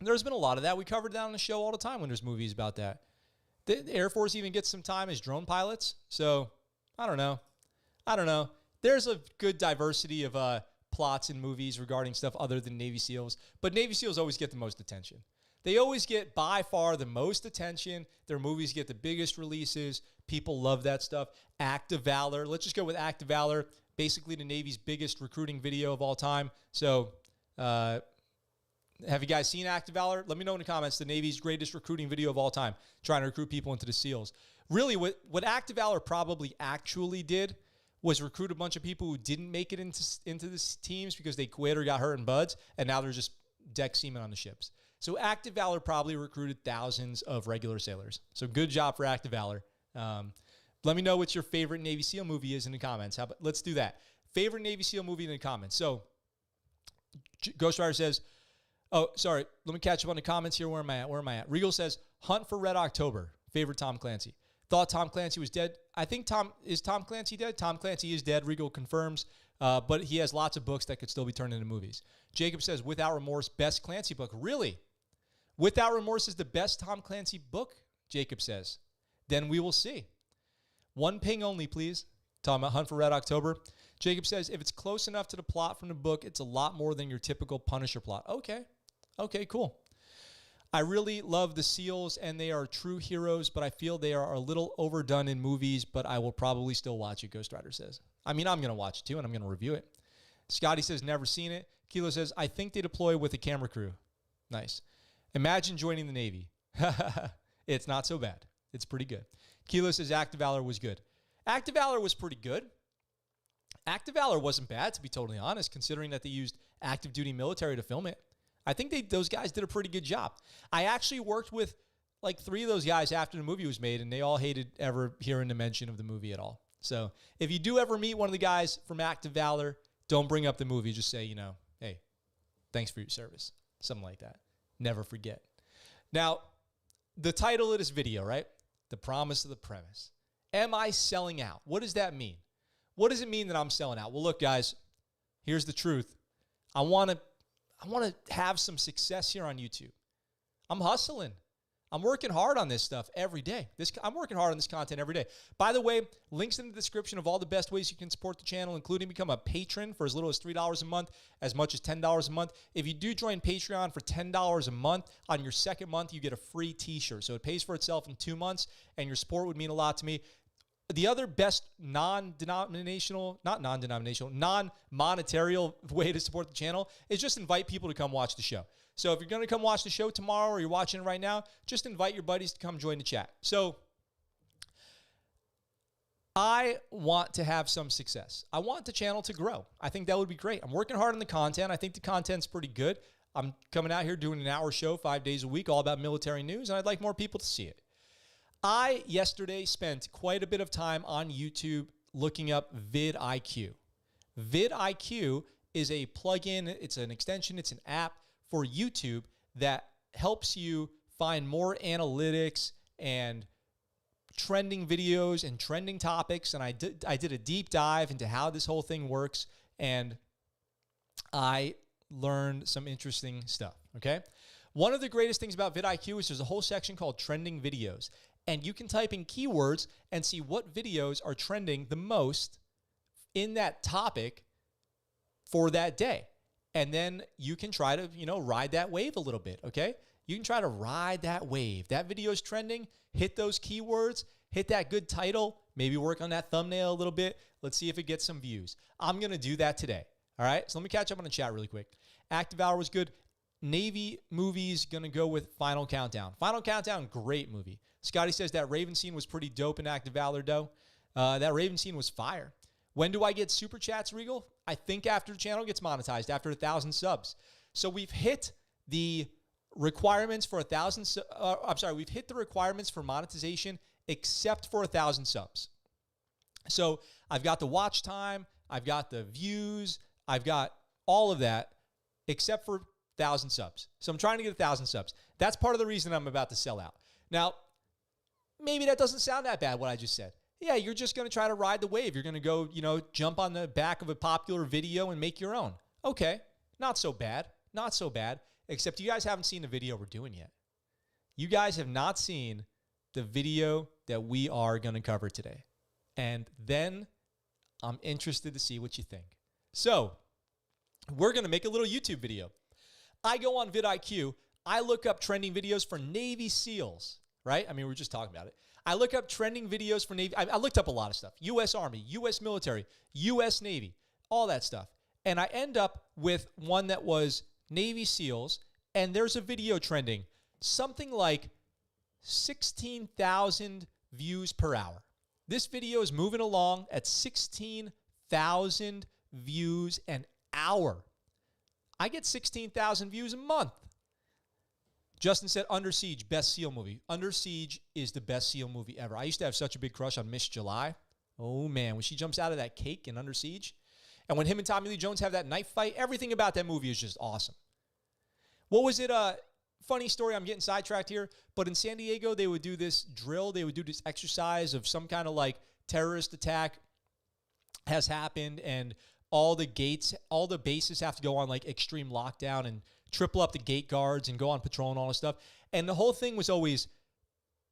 Speaker 1: We covered that on the show all the time when there's movies about that. The Air Force even gets some time as drone pilots. So, I don't know. There's a good diversity of plots in movies regarding stuff other than Navy SEALs. But Navy SEALs always get the most attention. They always get, by far, the most attention. Their movies get the biggest releases. People love that stuff. Act of Valor. Let's just go with Act of Valor. Basically the Navy's biggest recruiting video of all time. So, have you guys seen Act of Valor? Let me know in the comments. The Navy's greatest recruiting video of all time, trying to recruit people into the SEALs. Really, what Act of Valor probably actually did was recruit a bunch of people who didn't make it into the teams because they quit or got hurt in buds, and now they're just deck seamen on the ships. So Act of Valor probably recruited thousands of regular sailors. So good job for Act of Valor. Let me know what your favorite Navy SEAL movie is in the comments. Let's do that. Favorite Navy SEAL movie in the comments. So Ghost Rider says, oh, sorry. Let me catch up on the comments here. Where am I at? Regal says, Hunt for Red October. Favorite Tom Clancy. Thought Tom Clancy was dead. I think Tom Clancy dead? Tom Clancy is dead. Regal confirms. But he has lots of books that could still be turned into movies. Jacob says, Without Remorse, best Clancy book. Really? Without Remorse is the best Tom Clancy book? Jacob says. Then we will see. One ping only, please. Talking about Hunt for Red October. Jacob says, if it's close enough to the plot from the book, it's a lot more than your typical Punisher plot. Okay, cool. I really love the SEALs, and they are true heroes, but I feel they are a little overdone in movies, but I will probably still watch it, Ghost Rider says. I mean, I'm going to watch it too, and I'm going to review it. Scotty says, never seen it. Kilo says, I think they deploy with a camera crew. Nice. Imagine joining the Navy. It's not so bad. It's pretty good. Kilo says, Act of Valor was good. Act of Valor was pretty good. Act of Valor wasn't bad, to be totally honest, considering that they used active duty military to film it. I think those guys did a pretty good job. I actually worked with like 3 of those guys after the movie was made, and they all hated ever hearing the mention of the movie at all. So if you do ever meet one of the guys from Act of Valor, don't bring up the movie. Just say, hey, thanks for your service. Something like that. Never forget. Now, the title of this video, right? The promise of the premise. Am I selling out? What does that mean? What does it mean that I'm selling out? Well, look, guys, here's the truth. I want to have some success here on YouTube. I'm hustling. I'm working hard on this stuff every day. I'm working hard on this content every day. By the way, links in the description of all the best ways you can support the channel, including become a patron for as little as $3 a month, as much as $10 a month. If you do join Patreon for $10 a month, on your second month, you get a free t-shirt. So it pays for itself in 2 months, and your support would mean a lot to me. The other best non-monetary way to support the channel is just invite people to come watch the show. So if you're going to come watch the show tomorrow or you're watching it right now, just invite your buddies to come join the chat. So I want to have some success. I want the channel to grow. I think that would be great. I'm working hard on the content. I think the content's pretty good. I'm coming out here doing an hour show 5 days a week, all about military news, and I'd like more people to see it. I, yesterday, spent quite a bit of time on YouTube looking up vidIQ. vidIQ is a plugin, it's an extension, it's an app for YouTube that helps you find more analytics and trending videos and trending topics. And I did a deep dive into how this whole thing works, and I learned some interesting stuff, okay? One of the greatest things about vidIQ is there's a whole section called trending videos. And you can type in keywords and see what videos are trending the most in that topic for that day. And then you can try to, ride that wave a little bit, okay? You can try to ride that wave. That video is trending. Hit those keywords. Hit that good title. Maybe work on that thumbnail a little bit. Let's see if it gets some views. I'm going to do that today, all right? So let me catch up on the chat really quick. Active Hour was good. Navy movies, going to go with Final Countdown. Final Countdown, great movie. Scotty says that Raven scene was pretty dope in Active Valor, though. That Raven scene was fire. When do I get super chats, Regal? I think after the channel gets monetized, after 1,000 subs. So we've hit the requirements for 1,000. We've hit the requirements for monetization except for 1,000 subs. So I've got the watch time, I've got the views, I've got all of that except for 1,000 subs. So I'm trying to get 1,000 subs. That's part of the reason I'm about to sell out. Now, maybe that doesn't sound that bad, what I just said. Yeah, you're just going to try to ride the wave. You're going to go, jump on the back of a popular video and make your own. Okay, not so bad. Not so bad. Except you guys haven't seen the video we're doing yet. You guys have not seen the video that we are going to cover today. And then I'm interested to see what you think. So we're going to make a little YouTube video. I go on vidIQ. I look up trending videos for Navy SEALs, right? I mean, we were just talking about it. I look up trending videos for Navy. I looked up a lot of stuff. U.S. Army, U.S. military, U.S. Navy, all that stuff. And I end up with one that was Navy SEALs, and there's a video trending, something like 16,000 views per hour. This video is moving along at 16,000 views an hour. I get 16,000 views a month. Justin said Under Siege, best SEAL movie. Under Siege is the best SEAL movie ever. I used to have such a big crush on Miss July. Oh, man, when she jumps out of that cake in Under Siege. And when him and Tommy Lee Jones have that knife fight, everything about that movie is just awesome. What was it? Funny story, I'm getting sidetracked here. But in San Diego, they would do this drill. They would do this exercise of some kind of like terrorist attack has happened. And all the bases have to go on like extreme lockdown and triple up the gate guards and go on patrol and all this stuff. And the whole thing was always,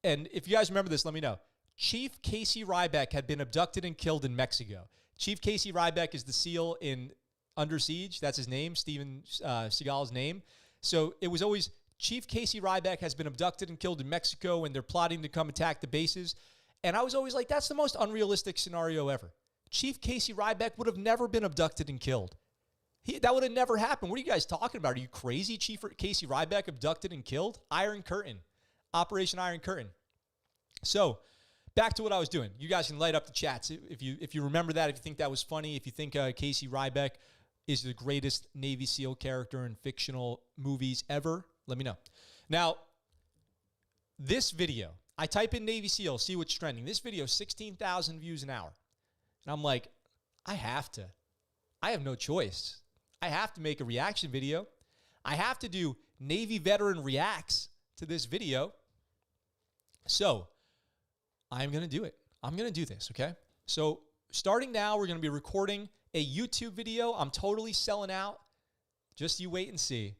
Speaker 1: and if you guys remember this, let me know. Chief Casey Ryback had been abducted and killed in Mexico. Chief Casey Ryback is the SEAL in Under Siege. That's his name, Steven Seagal's name. So it was always, Chief Casey Ryback has been abducted and killed in Mexico, and they're plotting to come attack the bases. And I was always like, that's the most unrealistic scenario ever. Chief Casey Ryback would have never been abducted and killed. That would have never happened. What are you guys talking about? Are you crazy? Chief Casey Ryback abducted and killed? Iron Curtain. Operation Iron Curtain. So, back to what I was doing. You guys can light up the chats if you remember that, if you think that was funny, if you think Casey Ryback is the greatest Navy SEAL character in fictional movies ever, let me know. Now, this video, I type in Navy SEAL, see what's trending. This video, 16,000 views an hour. And I'm like, I have to. I have no choice. I have to make a reaction video. I have to do Navy veteran reacts to this video. So I'm going to do it. I'm going to do this, okay? So starting now, we're going to be recording a YouTube video. I'm totally selling out. Just you wait and see.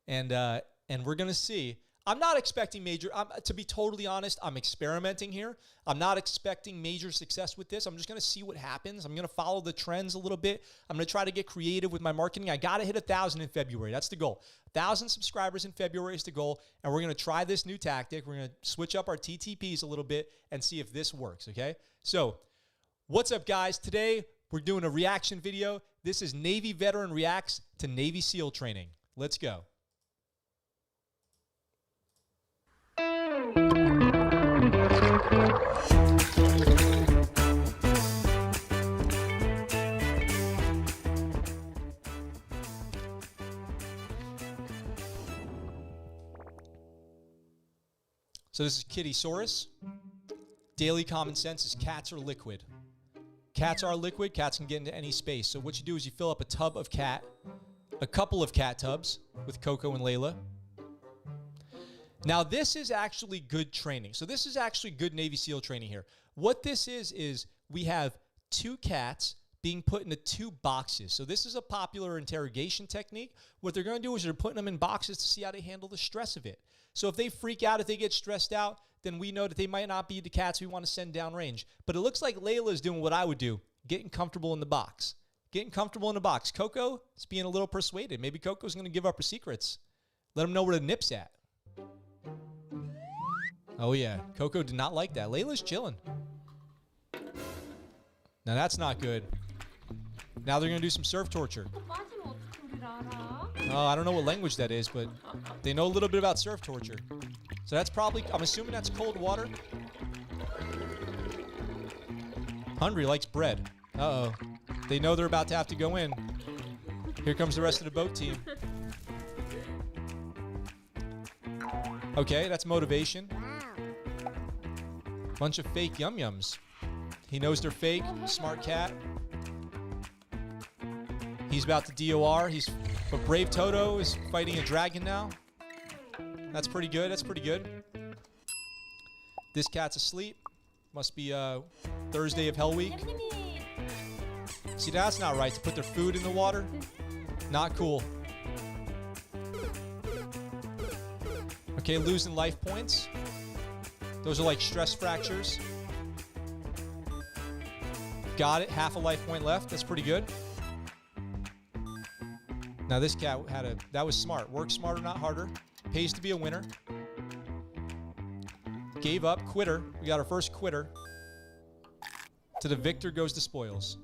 Speaker 1: And we're going to see. I'm not expecting major, to be totally honest, I'm experimenting here. I'm not expecting major success with this. I'm just going to see what happens. I'm going to follow the trends a little bit. I'm going to try to get creative with my marketing. I got to hit 1,000 in February. That's the goal. 1,000 subscribers in February is the goal. And we're going to try this new tactic. We're going to switch up our TTPs a little bit and see if this works, okay? So what's up, guys? Today, we're doing a reaction video. This is Navy Veteran Reacts to Navy SEAL Training. Let's go. So this is Kittysaurus. Daily common sense is cats are liquid. Cats are liquid. Cats can get into any space. So what you do is you fill up a tub of cat, a couple of cat tubs with Coco and Layla. Now this is actually good training. So this is actually good Navy SEAL training here. What this is we have two cats being put into two boxes. So this is a popular interrogation technique. What they're going to do is they're putting them in boxes to see how they handle the stress of it. So if they freak out, if they get stressed out, then we know that they might not be the cats we want to send downrange. But it looks like Layla is doing what I would do, getting comfortable in the box. Getting comfortable in the box. Coco is being a little persuaded. Maybe Coco's going to give up her secrets. Let him know where the nip's at. Oh, yeah. Coco did not like that. Layla's chilling. Now, that's not good. Now they're going to do some surf torture. Oh, I don't know what language that is, but they know a little bit about surf torture. So that's probably, I'm assuming that's cold water. Hungry likes bread. Uh-oh. They know they're about to have to go in. Here comes the rest of the boat team. Okay, that's motivation. Bunch of fake yum-yums. He knows they're fake. Smart cat. He's about to DOR. But Brave Toto is fighting a dragon now. That's pretty good. That's pretty good. This cat's asleep. Must be Thursday of Hell Week. See, that's not right to put their food in the water. Not cool. Okay, losing life points. Those are like stress fractures. Got it. Half a life point left. That's pretty good. Now this cat that was smart. Work smarter, not harder. Pays to be a winner. Gave up. Quitter. We got our first quitter. To the victor goes the spoils.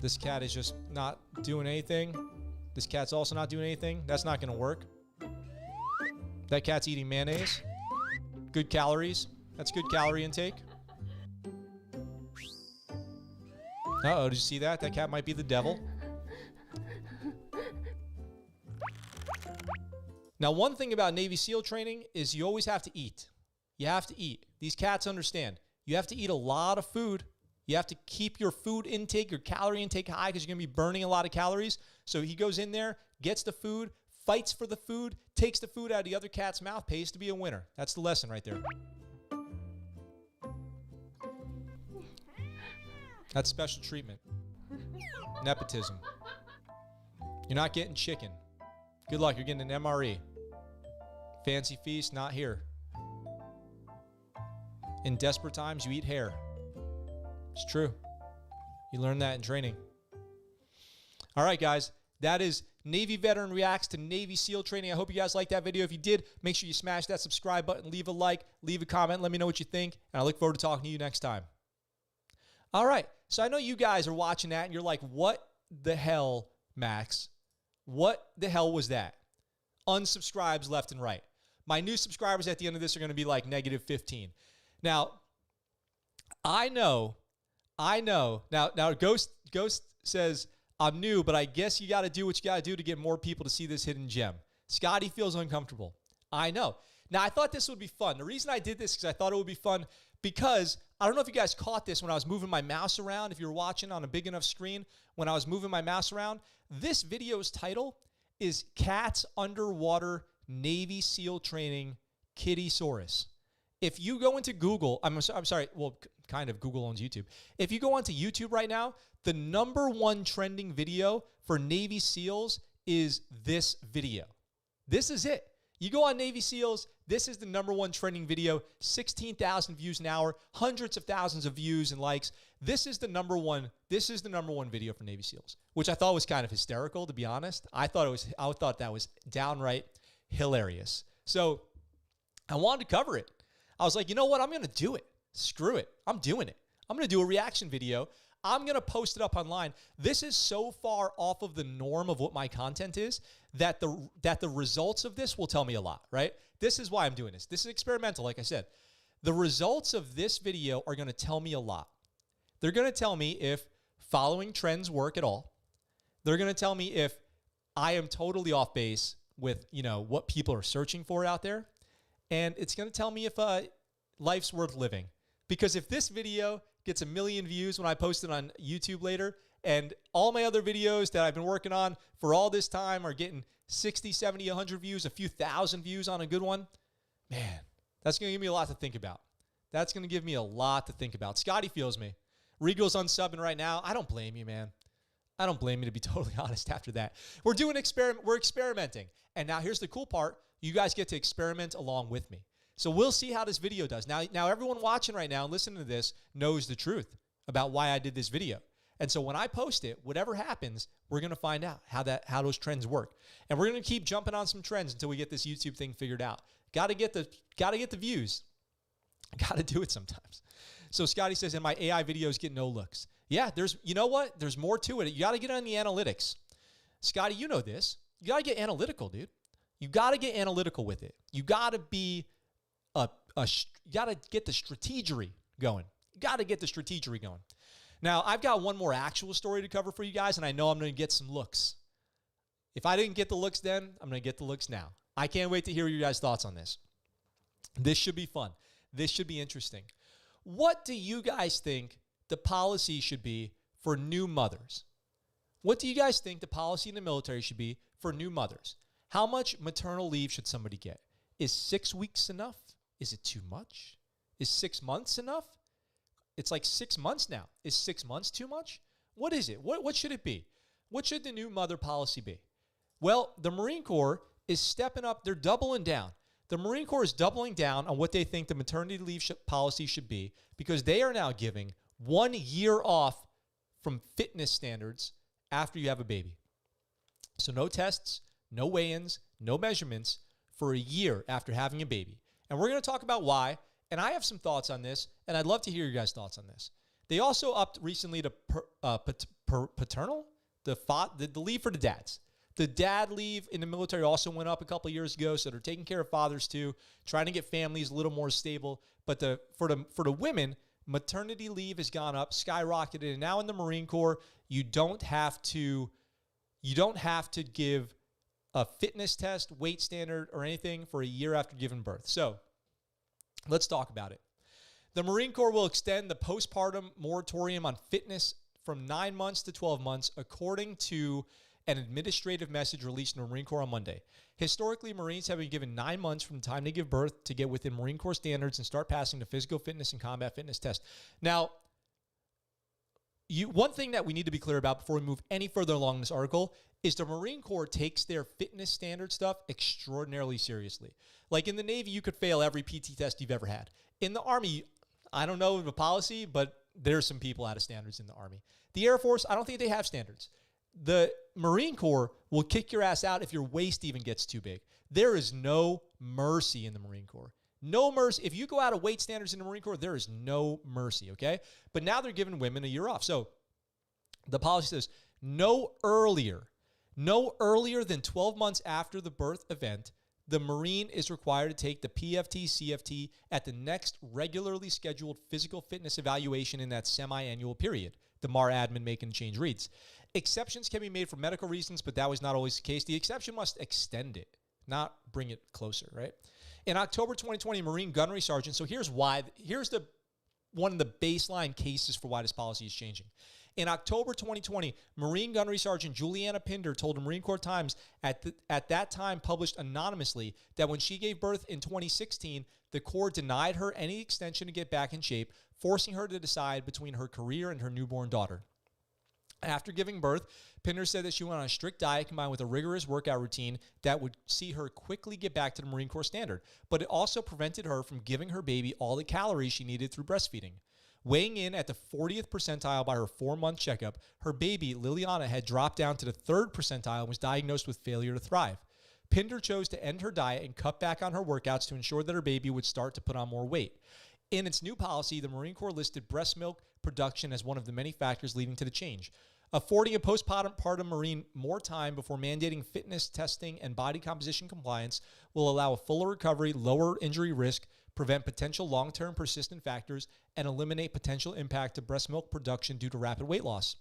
Speaker 1: This cat is just not doing anything. This cat's also not doing anything. That's not going to work. That cat's eating mayonnaise. Good calories. That's good calorie intake. Uh-oh, did you see that? That cat might be the devil. Now, one thing about Navy SEAL training is you always have to eat. You have to eat. These cats understand. You have to eat a lot of food. You have to keep your food intake, your calorie intake high because you're going to be burning a lot of calories. So he goes in there, gets the food, fights for the food, takes the food out of the other cat's mouth, pays to be a winner. That's the lesson right there. That's special treatment. Nepotism. You're not getting chicken. Good luck, you're getting an MRE. Fancy feast, not here. In desperate times, you eat hair. It's true. You learn that in training. All right, guys. That is Navy Veteran Reacts to Navy SEAL Training. I hope you guys liked that video. If you did, make sure you smash that subscribe button, leave a like, leave a comment, let me know what you think, and I look forward to talking to you next time. All right. So I know you guys are watching that, and you're like, what the hell, Max? What the hell was that? Unsubscribes left and right. My new subscribers at the end of this are going to be like -15. Now, I know. Now Ghost says, I'm new, but I guess you got to do what you got to do to get more people to see this hidden gem. Scotty feels uncomfortable. I know. Now, I thought this would be fun. The reason I did this is because I thought it would be fun because I don't know if you guys caught this when I was moving my mouse around. If you're watching on a big enough screen, when I was moving my mouse around, this video's title is Cats Underwater Navy SEAL Training Kittysaurus. If you go into Google, I'm sorry, well, kind of, Google owns YouTube. If you go onto YouTube right now, the #1 trending video for Navy SEALs is this video. This is it. You go on Navy SEALs, this is the #1 trending video, 16,000 views an hour, hundreds of thousands of views and likes. This is the #1 video for Navy SEALs, which I thought was kind of hysterical, to be honest. I thought that was downright hilarious. So I wanted to cover it. I was like, you know what? I'm going to do it. Screw it. I'm doing it. I'm going to do a reaction video. I'm going to post it up online. This is so far off of the norm of what my content is that the results of this will tell me a lot, right? This is why I'm doing this. This is experimental, like I said. The results of this video are going to tell me a lot. They're going to tell me if following trends work at all. They're going to tell me if I am totally off base with, what people are searching for out there. And it's going to tell me if life's worth living. Because if this video gets 1 million views when I post it on YouTube later, and all my other videos that I've been working on for all this time are getting 60, 70, 100 views, a few thousand views on a good one, man, that's going to give me a lot to think about. That's going to give me a lot to think about. Scotty feels me. Regal's unsubbing right now. I don't blame you, man. I don't blame you, to be totally honest, after that. We're experimenting. And now here's the cool part. You guys get to experiment along with me. So we'll see how this video does. Now everyone watching right now and listening to this knows the truth about why I did this video. And so when I post it, whatever happens, we're going to find out how those trends work. And we're going to keep jumping on some trends until we get this YouTube thing figured out. Got to get the views. Got to do it sometimes. So Scotty says, and my AI videos get no looks. Yeah, you know what? There's more to it. You got to get on the analytics. Scotty, you know this. You got to get analytical, dude. You got to get analytical with it. You got to be you got to get the strategery going. You got to get the strategery going. Now, I've got one more actual story to cover for you guys, and I know I'm going to get some looks. If I didn't get the looks then, I'm going to get the looks now. I can't wait to hear your guys' thoughts on this. This should be fun. This should be interesting. What do you guys think the policy should be for new mothers? What do you guys think the policy in the military should be for new mothers? How much maternal leave should somebody get? Is 6 weeks enough? Is it too much? Is 6 months enough? It's like 6 months now. Is 6 months too much? What is it? What should it be? What should the new mother policy be? Well, the Marine Corps is stepping up. They're doubling down. The Marine Corps is doubling down on what they think the maternity leave policy should be because they are now giving 1 year off from fitness standards after you have a baby. So no tests, no weigh-ins, no measurements for a year after having a baby. And we're going to talk about why, and I have some thoughts on this, and I'd love to hear your guys' thoughts on this. They also upped recently to paternal, the leave for the dads. The dad leave in the military also went up a couple of years ago, so they're taking care of fathers too, trying to get families a little more stable. But for the women, maternity leave has gone up, skyrocketed, and now in the Marine Corps, you don't have to give a fitness test, weight standard, or anything for a year after giving birth. So let's talk about it. The Marine Corps will extend the postpartum moratorium on fitness from 9 months to 12 months, according to an administrative message released in the Marine Corps on Monday. Historically, Marines have been given 9 months from the time they give birth to get within Marine Corps standards and start passing the physical fitness and combat fitness test. Now, one thing that we need to be clear about before we move any further along this article is the Marine Corps takes their fitness standard stuff extraordinarily seriously. Like in the Navy, you could fail every PT test you've ever had. In the Army, I don't know the policy, but there's some people out of standards in the Army. The Air Force, I don't think they have standards. The Marine Corps will kick your ass out if your waist even gets too big. There is no mercy in the Marine Corps. No mercy. If you go out of weight standards in the Marine Corps, there is no mercy, okay? But now they're giving women a year off. So the policy says no earlier than 12 months after the birth event, the Marine is required to take the PFT-CFT at the next regularly scheduled physical fitness evaluation in that semi-annual period. The MAR admin making change reads. Exceptions can be made for medical reasons, but that was not always the case. The exception must extend it, not bring it closer, right? In October 2020, Marine Gunnery Sergeant, so here's the one of the baseline cases for why this policy is changing. In October 2020, Marine Gunnery Sergeant Juliana Pinder told the Marine Corps Times at that time published anonymously that when she gave birth in 2016, the Corps denied her any extension to get back in shape, forcing her to decide between her career and her newborn daughter. After giving birth, Pinder said that she went on a strict diet combined with a rigorous workout routine that would see her quickly get back to the Marine Corps standard, but it also prevented her from giving her baby all the calories she needed through breastfeeding. Weighing in at the 40th percentile by her 4-month checkup, her baby, Liliana, had dropped down to the 3rd percentile and was diagnosed with failure to thrive. Pinder chose to end her diet and cut back on her workouts to ensure that her baby would start to put on more weight. In its new policy, the Marine Corps listed breast milk production as one of the many factors leading to the change. Affording a postpartum Marine more time before mandating fitness testing and body composition compliance will allow a fuller recovery, lower injury risk, prevent potential long-term persistent factors, and eliminate potential impact to breast milk production due to rapid weight loss.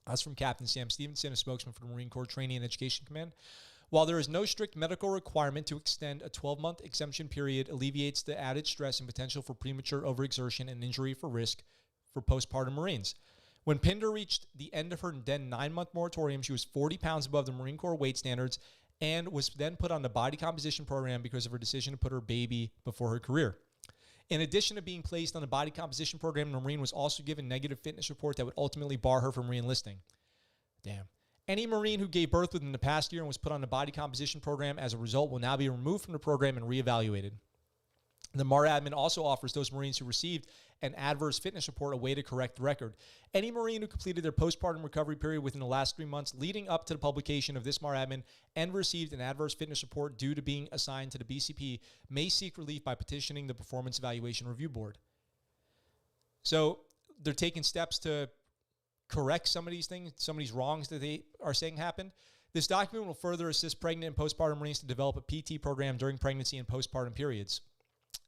Speaker 1: That's from Captain Sam Stevenson, a spokesman for the Marine Corps Training and Education Command. While there is no strict medical requirement to extend, a 12-month exemption period alleviates the added stress and potential for premature overexertion and injury for risk for postpartum Marines. When Pinder reached the end of her then 9-month moratorium, she was 40 pounds above the Marine Corps weight standards and was then put on the body composition program because of her decision to put her baby before her career. In addition to being placed on the body composition program, the Marine was also given a negative fitness report that would ultimately bar her from re-enlisting. Damn. Any Marine who gave birth within the past year and was put on the body composition program as a result will now be removed from the program and reevaluated. The MAR admin also offers those Marines who received an adverse fitness report a way to correct the record. Any Marine who completed their postpartum recovery period within the last 3 months leading up to the publication of this MAR admin and received an adverse fitness report due to being assigned to the BCP may seek relief by petitioning the Performance Evaluation Review Board. So they're taking steps to correct some of these things, some of these wrongs that they are saying happened. This document will further assist pregnant and postpartum Marines to develop a PT program during pregnancy and postpartum periods.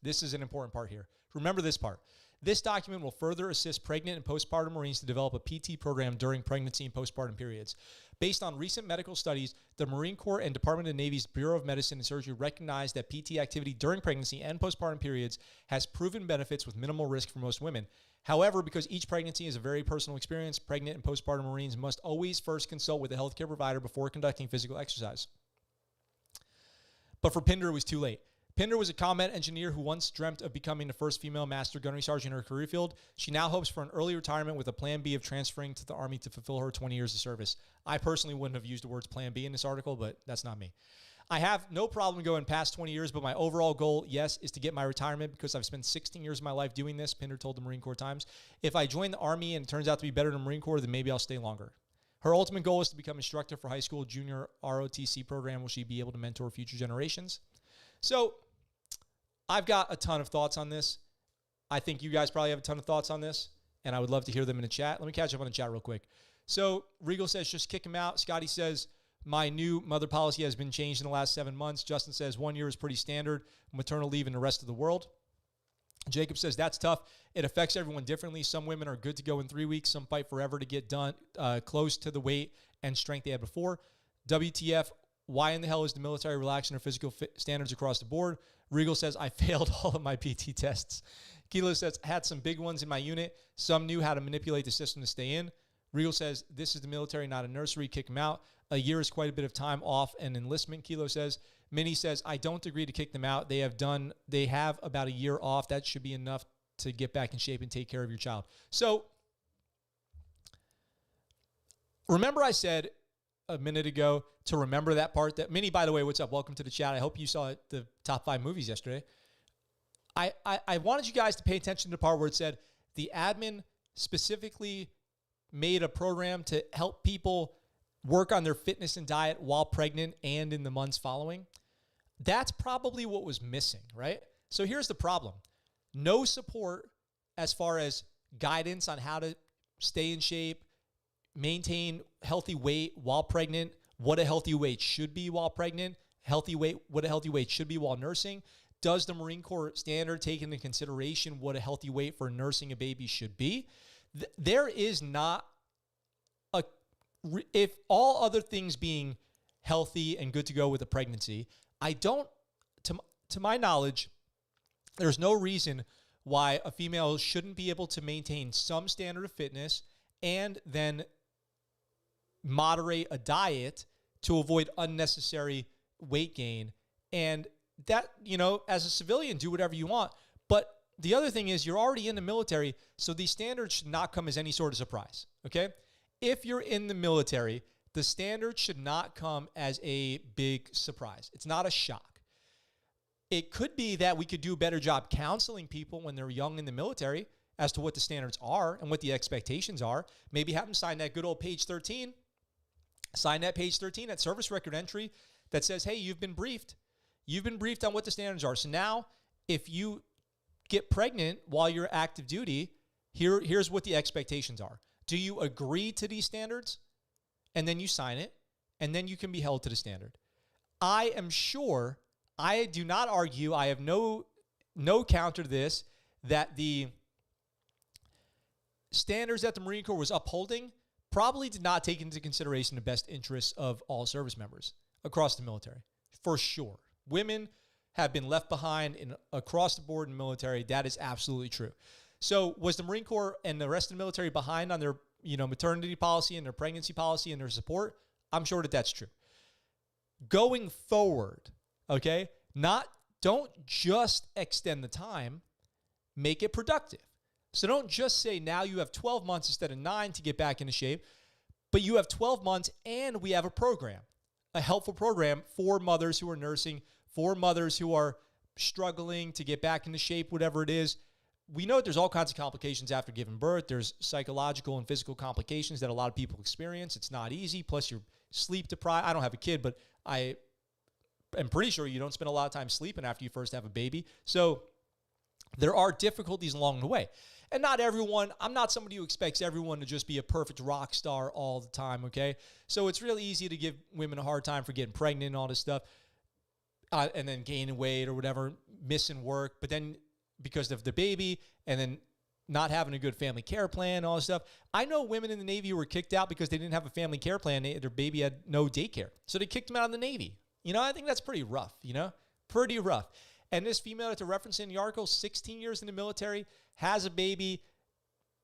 Speaker 1: This is an important part here. Remember this part. This document will further assist pregnant and postpartum Marines to develop a PT program during pregnancy and postpartum periods. Based on recent medical studies, the Marine Corps and Department of the Navy's Bureau of Medicine and Surgery recognize that PT activity during pregnancy and postpartum periods has proven benefits with minimal risk for most women. However, because each pregnancy is a very personal experience, pregnant and postpartum Marines must always first consult with a healthcare provider before conducting physical exercise. But for Pinder, it was too late. Pinder was a combat engineer who once dreamt of becoming the first female master gunnery sergeant in her career field. She now hopes for an early retirement with a plan B of transferring to the Army to fulfill her 20 years of service. I personally wouldn't have used the words plan B in this article, but that's not me. I have no problem going past 20 years, but my overall goal, yes, is to get my retirement because I've spent 16 years of my life doing this, Pinder told the Marine Corps Times. If I join the Army and it turns out to be better than the Marine Corps, then maybe I'll stay longer. Her ultimate goal is to become instructor for high school junior ROTC program. Will she be able to mentor future generations? So I've got a ton of thoughts on this. I think you guys probably have a ton of thoughts on this, and I would love to hear them in the chat. Let me catch up on the chat real quick. So Regal says, just kick him out. Scotty says, my new mother policy has been changed in the last 7 months. Justin says, 1 year is pretty standard. Maternal leave in the rest of the world. Jacob says, that's tough. It affects everyone differently. Some women are good to go in 3 weeks. Some fight forever to get done close to the weight and strength they had before. WTF, why in the hell is the military relaxing their physical standards across the board? Regal says, I failed all of my PT tests. Kilo says, had some big ones in my unit. Some knew how to manipulate the system to stay in. Regal says, this is the military, not a nursery. Kick them out. A year is quite a bit of time off and enlistment, Kilo says. Minnie says, I don't agree to kick them out. They have about a year off. That should be enough to get back in shape and take care of your child. So remember I said a minute ago to remember that part. That Minnie, by the way, what's up? Welcome to the chat. I hope you saw the top 5 movies yesterday. I wanted you guys to pay attention to the part where it said the admin specifically made a program to help people work on their fitness and diet while pregnant and in the months following. That's probably what was missing, right? So here's the problem. No support as far as guidance on how to stay in shape, maintain healthy weight while pregnant, what a healthy weight should be while pregnant, what a healthy weight should be while nursing. Does the Marine Corps standard take into consideration what a healthy weight for nursing a baby should be? There is not if all other things being healthy and good to go with a pregnancy, to my knowledge, there's no reason why a female shouldn't be able to maintain some standard of fitness and then moderate a diet to avoid unnecessary weight gain. And that, as a civilian, do whatever you want. But the other thing is you're already in the military, so these standards should not come as any sort of surprise, okay? If you're in the military, the standards should not come as a big surprise. It's not a shock. It could be that we could do a better job counseling people when they're young in the military as to what the standards are and what the expectations are. Maybe have them sign that good old page 13. Sign that page 13, that service record entry that says, hey, you've been briefed. You've been briefed on what the standards are. So now if you get pregnant while you're active duty, here's what the expectations are. Do you agree to these standards? And then you sign it, and then you can be held to the standard. I am sure, I do not argue, I have no counter to this, that the standards that the Marine Corps was upholding probably did not take into consideration the best interests of all service members across the military, for sure. Women have been left behind across the board in the military. That is absolutely true. So was the Marine Corps and the rest of the military behind on their maternity policy and their pregnancy policy and their support? I'm sure that that's true. Going forward, okay, don't just extend the time, make it productive. So don't just say now you have 12 months instead of 9 to get back into shape, but you have 12 months and we have a program, a helpful program for mothers who are nursing, for mothers who are struggling to get back into shape, whatever it is. We know that there's all kinds of complications after giving birth. There's psychological and physical complications that a lot of people experience. It's not easy. Plus, you're sleep deprived. I don't have a kid, but I am pretty sure you don't spend a lot of time sleeping after you first have a baby. So there are difficulties along the way. And not everyone, I'm not somebody who expects everyone to just be a perfect rock star all the time, okay? So it's really easy to give women a hard time for getting pregnant and all this stuff, and then gaining weight or whatever, missing work, but then because of the baby, and then not having a good family care plan, all this stuff. I know women in the Navy who were kicked out because they didn't have a family care plan. Their baby had no daycare. So they kicked them out of the Navy. I think that's pretty rough, pretty rough. And this female that they're referencing in the article, 16 years in the military, has a baby,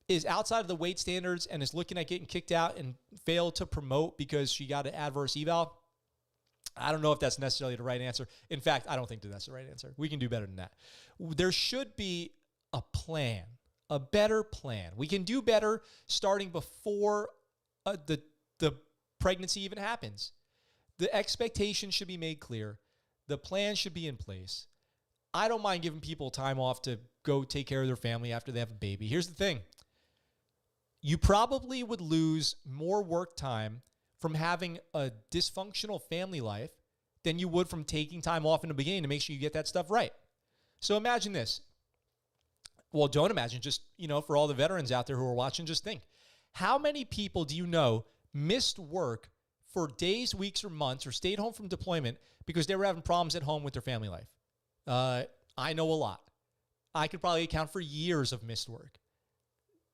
Speaker 1: is outside of the weight standards, and is looking at getting kicked out and failed to promote because she got an adverse eval. I don't know if that's necessarily the right answer. In fact, I don't think that that's the right answer. We can do better than that. There should be a plan, a better plan. We can do better starting before the pregnancy even happens. The expectation should be made clear. The plan should be in place. I don't mind giving people time off to go take care of their family after they have a baby. Here's the thing. You probably would lose more work time from having a dysfunctional family life than you would from taking time off in the beginning to make sure you get that stuff right. So imagine this. Well, don't imagine, just, for all the veterans out there who are watching, just think. How many people do you know missed work for days, weeks, or months, or stayed home from deployment because they were having problems at home with their family life? I know a lot. I could probably account for years of missed work.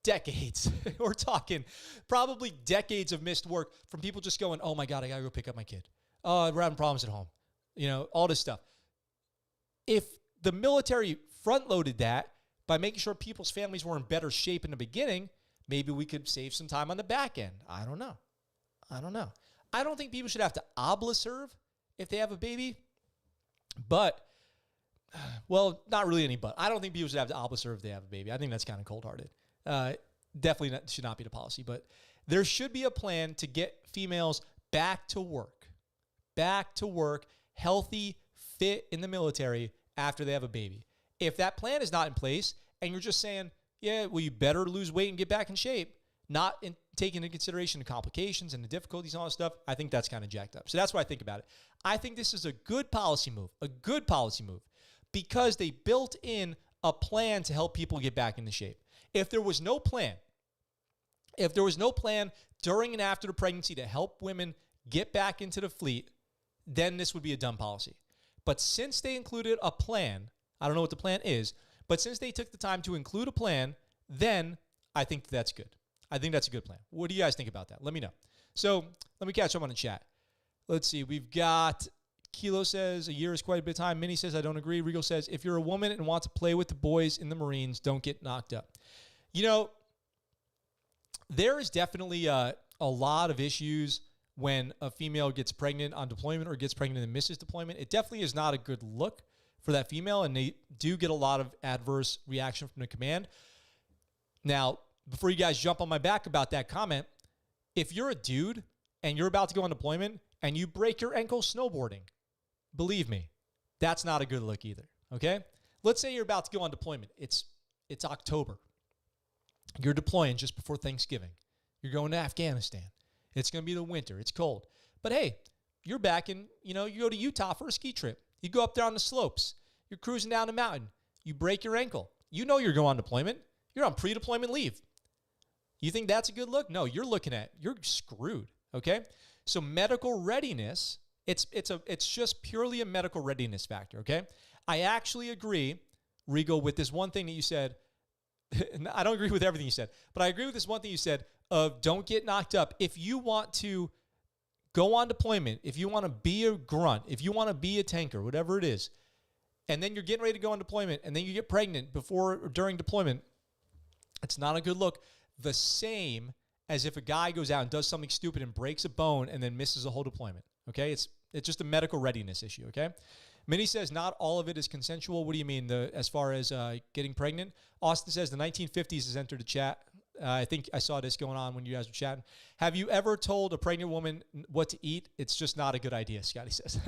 Speaker 1: Decades. We're talking probably decades of missed work from people just going, oh my God, I got to go pick up my kid. Oh, we're having problems at home. All this stuff. If the military front-loaded that by making sure people's families were in better shape in the beginning, maybe we could save some time on the back end. I don't know. I don't think people should have to obla serve if they have a baby, but not really any but. I don't think people should have to obla serve if they have a baby. I think that's kind of cold-hearted. Definitely should not be the policy, but there should be a plan to get females back to work, healthy, fit in the military after they have a baby. If that plan is not in place and you're just saying, yeah, well, you better lose weight and get back in shape, not taking into consideration the complications and the difficulties and all that stuff, I think that's kind of jacked up. So that's what I think about it. I think this is a good policy move, because they built in a plan to help people get back into shape. If there was no plan during and after the pregnancy to help women get back into the fleet, then this would be a dumb policy. But since they included a plan, I don't know what the plan is, but since they took the time to include a plan, then I think that's good. I think that's a good plan. What do you guys think about that? Let me know. So let me catch up on the chat. Let's see. We've got Kilo says, a year is quite a bit of time. Minnie says, I don't agree. Regal says, if you're a woman and want to play with the boys in the Marines, don't get knocked up. You know, there is definitely a lot of issues when a female gets pregnant on deployment or gets pregnant and misses deployment. It definitely is not a good look for that female, and they do get a lot of adverse reaction from the command. Now, before you guys jump on my back about that comment, if you're a dude and you're about to go on deployment and you break your ankle snowboarding, believe me, that's not a good look either, okay? Let's say you're about to go on deployment. It's October. You're deploying just before Thanksgiving. You're going to Afghanistan. It's going to be the winter. It's cold. But hey, you're back in, you go to Utah for a ski trip. You go up there on the slopes. You're cruising down the mountain. You break your ankle. You know you're going on deployment. You're on pre-deployment leave. You think that's a good look? No, you're screwed, okay? So medical readiness, it's just purely a medical readiness factor, okay? I actually agree, Regal, with this one thing that you said. I don't agree with everything you said, but I agree with this one thing you said of don't get knocked up. If you want to go on deployment, if you want to be a grunt, if you want to be a tanker, whatever it is, and then you're getting ready to go on deployment, and then you get pregnant before or during deployment, it's not a good look. The same as if a guy goes out and does something stupid and breaks a bone and then misses a whole deployment, okay? It's just a medical readiness issue, okay? Minnie says not all of it is consensual. What do you mean as far as getting pregnant? Austin says the 1950s has entered the chat. I think I saw this going on when you guys were chatting. Have you ever told a pregnant woman what to eat? It's just not a good idea, Scotty says.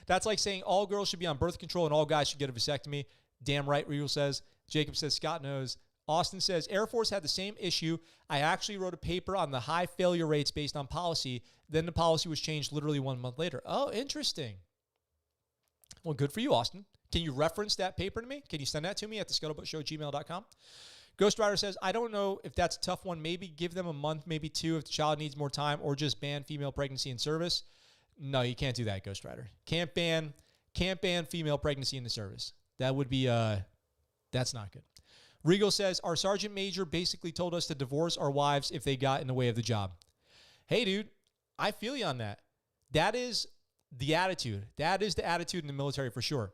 Speaker 1: That's like saying all girls should be on birth control and all guys should get a vasectomy. Damn right, Regal says. Jacob says Scott knows. Austin says Air Force had the same issue. I actually wrote a paper on the high failure rates based on policy. Then the policy was changed literally 1 month later. Oh, interesting. Well, good for you, Austin. Can you reference that paper to me? Can you send that to me at the ScuttleButtShow@gmail.com? Ghost Rider says, I don't know if that's a tough one. Maybe give them a month, maybe 2 if the child needs more time, or just ban female pregnancy in service. No, you can't do that, Ghost Rider. Can't ban female pregnancy in the service. That would be, that's not good. Regal says, our sergeant major basically told us to divorce our wives if they got in the way of the job. Hey, dude, I feel you on that. That is the attitude. That is the attitude in the military for sure.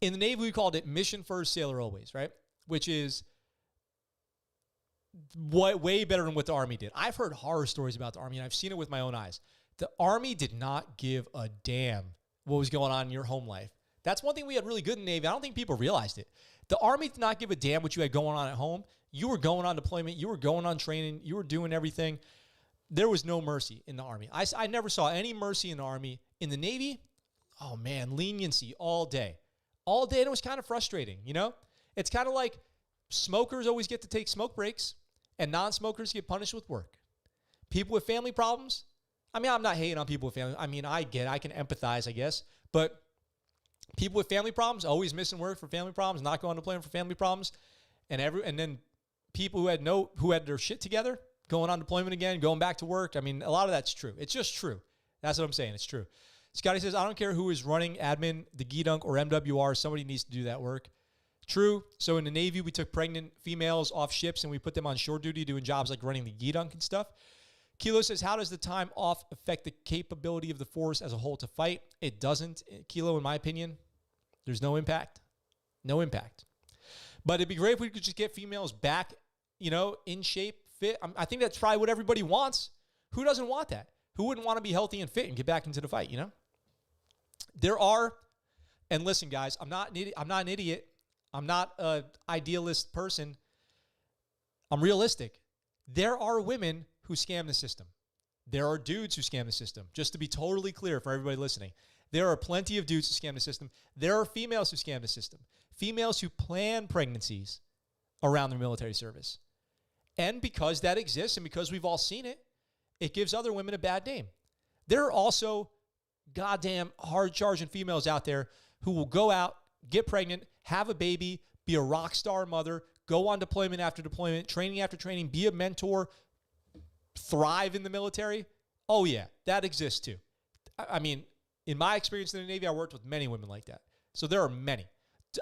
Speaker 1: In the Navy, we called it mission first, sailor always, right? Which is way better than what the Army did. I've heard horror stories about the Army, and I've seen it with my own eyes. The Army did not give a damn what was going on in your home life. That's one thing we had really good in the Navy. I don't think people realized it. The Army did not give a damn what you had going on at home. You were going on deployment. You were going on training. You were doing everything. There was no mercy in the Army. I never saw any mercy in the Army. In the Navy, oh, man, leniency all day. All day, and it was kind of frustrating, you know? It's kind of like smokers always get to take smoke breaks, and non-smokers get punished with work. People with family problems, I mean, I'm not hating on people with family. I mean, I can empathize, I guess. But people with family problems, always missing work for family problems, not going to deployment for family problems, and then people who had their shit together, going on deployment again, going back to work. I mean, a lot of that's true. It's just true. That's what I'm saying. It's true. Scotty says, I don't care who is running admin, the GDUNC or MWR. Somebody needs to do that work. True. So in the Navy, we took pregnant females off ships and we put them on shore duty doing jobs like running the GDUNC and stuff. Kilo says, how does the time off affect the capability of the force as a whole to fight? It doesn't, Kilo, in my opinion. There's no impact. No impact. But it'd be great if we could just get females back, in shape, fit. I think that's probably what everybody wants. Who doesn't want that? Who wouldn't want to be healthy and fit and get back into the fight, There are, and listen, guys, I'm not an idiot. I'm not an idealist person. I'm realistic. There are women who scam the system. There are dudes who scam the system. Just to be totally clear for everybody listening, there are plenty of dudes who scam the system. There are females who scam the system. Females who plan pregnancies around their military service. And because that exists and because we've all seen it, it gives other women a bad name. There are also goddamn hard-charging females out there who will go out, get pregnant, have a baby, be a rock star mother, go on deployment after deployment, training after training, be a mentor, thrive in the military. Oh, yeah, that exists too. I mean, in my experience in the Navy, I worked with many women like that. So there are many.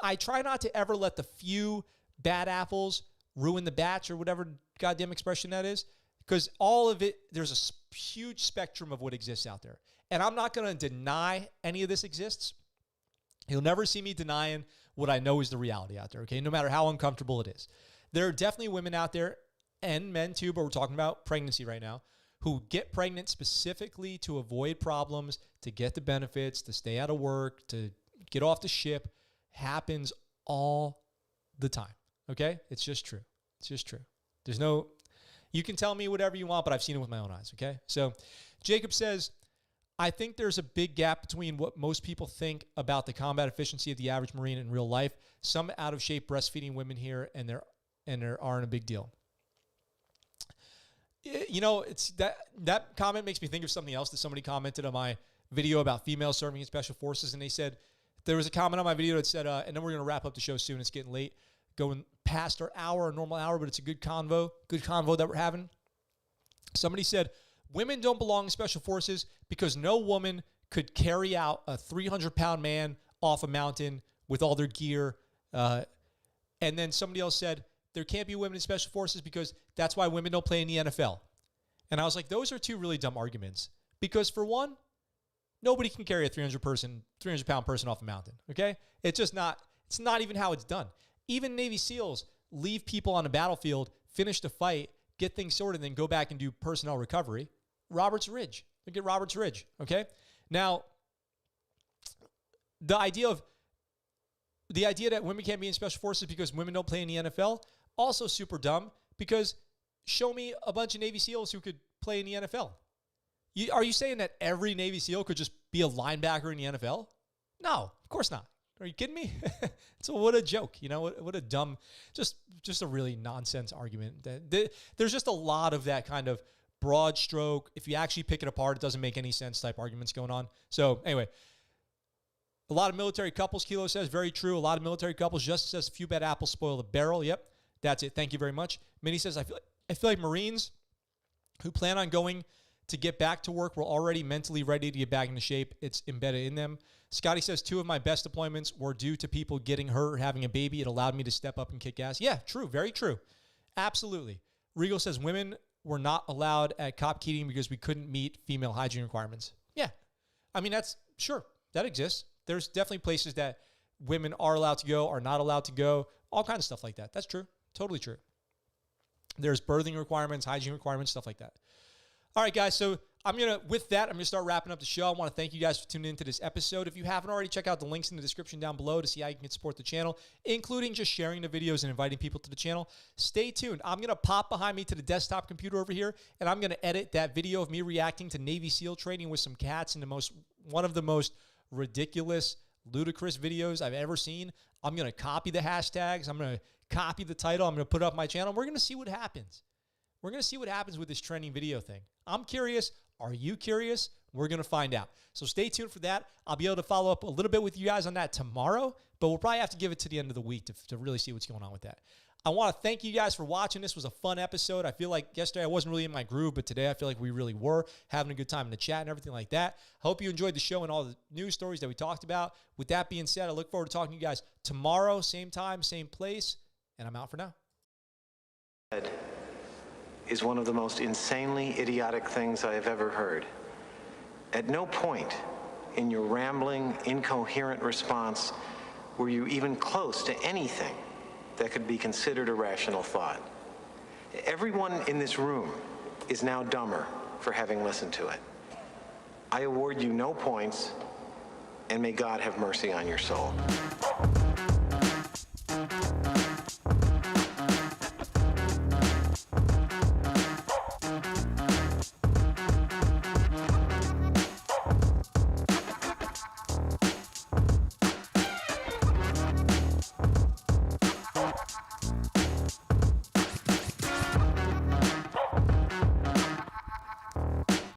Speaker 1: I try not to ever let the few bad apples ruin the batch or whatever goddamn expression that is, because all of it, there's a huge spectrum of what exists out there. And I'm not going to deny any of this exists. You'll never see me denying what I know is the reality out there, okay? No matter how uncomfortable it is. There are definitely women out there, and men too, but we're talking about pregnancy right now, who get pregnant specifically to avoid problems, to get the benefits, to stay out of work, to get off the ship. Happens all the time, okay? It's just true. It's just true. There's no, you can tell me whatever you want, but I've seen it with my own eyes, okay? So Jacob says, I think there's a big gap between what most people think about the combat efficiency of the average Marine in real life. Some out-of-shape breastfeeding women here, and there aren't a big deal. You know, it's that comment makes me think of something else that somebody commented on my video about females serving in special forces, and they said, there was a comment on my video that said, and then we're going to wrap up the show soon. It's getting late, going past our normal hour, but it's a good convo that we're having. Somebody said, women don't belong in special forces because no woman could carry out a 300-pound man off a mountain with all their gear. And then somebody else said, there can't be women in special forces because that's why women don't play in the NFL. And I was like, those are two really dumb arguments. Because for one, nobody can carry a 300-pound person off a mountain, okay? It's not even how it's done. Even Navy SEALs leave people on the battlefield, finish the fight, get things sorted, and then go back and do personnel recovery. Roberts Ridge. Look at Roberts Ridge, okay? Now, the idea that women can't be in special forces because women don't play in the NFL, also super dumb, because show me a bunch of Navy SEALs who could play in the NFL. Are you saying that every Navy SEAL could just be a linebacker in the NFL? No, of course not. Are you kidding me? So what a joke, you know? What a dumb, just a really nonsense argument. There's just a lot of that kind of broad stroke, if you actually pick it apart, it doesn't make any sense type arguments going on. So anyway, a lot of military couples, Kilo says, very true. A lot of military couples, just says, a few bad apples spoil the barrel. Yep, that's it. Thank you very much. Minnie says, I feel like Marines who plan on going to get back to work were already mentally ready to get back into shape. It's embedded in them. Scotty says, 2 of my best deployments were due to people getting hurt or having a baby. It allowed me to step up and kick ass. Yeah, true. Very true. Absolutely. Regal says, women were not allowed at Cop Keating because we couldn't meet female hygiene requirements. Yeah. I mean, that's sure. That exists. There's definitely places that women are allowed to go, are not allowed to go, all kinds of stuff like that. That's true. Totally true. There's birthing requirements, hygiene requirements, stuff like that. All right, guys. So with that, I'm going to start wrapping up the show. I want to thank you guys for tuning into this episode. If you haven't already, check out the links in the description down below to see how you can support the channel, including just sharing the videos and inviting people to the channel. Stay tuned. I'm going to pop behind me to the desktop computer over here, and I'm going to edit that video of me reacting to Navy SEAL training with some cats in one of the most ridiculous, ludicrous videos I've ever seen. I'm going to copy the hashtags. I'm going to copy the title. I'm going to put it up my channel. We're going to see what happens. We're going to see what happens with this trending video thing. I'm curious. Are you curious? We're going to find out. So stay tuned for that. I'll be able to follow up a little bit with you guys on that tomorrow, but we'll probably have to give it to the end of the week to really see what's going on with that. I want to thank you guys for watching. This was a fun episode. I feel like yesterday I wasn't really in my groove, but today I feel like we really were having a good time in the chat and everything like that. I hope you enjoyed the show and all the news stories that we talked about. With that being said, I look forward to talking to you guys tomorrow, same time, same place, and I'm out for now.
Speaker 5: Is one of the most insanely idiotic things I have ever heard. At no point in your rambling, incoherent response were you even close to anything that could be considered a rational thought. Everyone in this room is now dumber for having listened to it. I award you no points, and may God have mercy on your soul.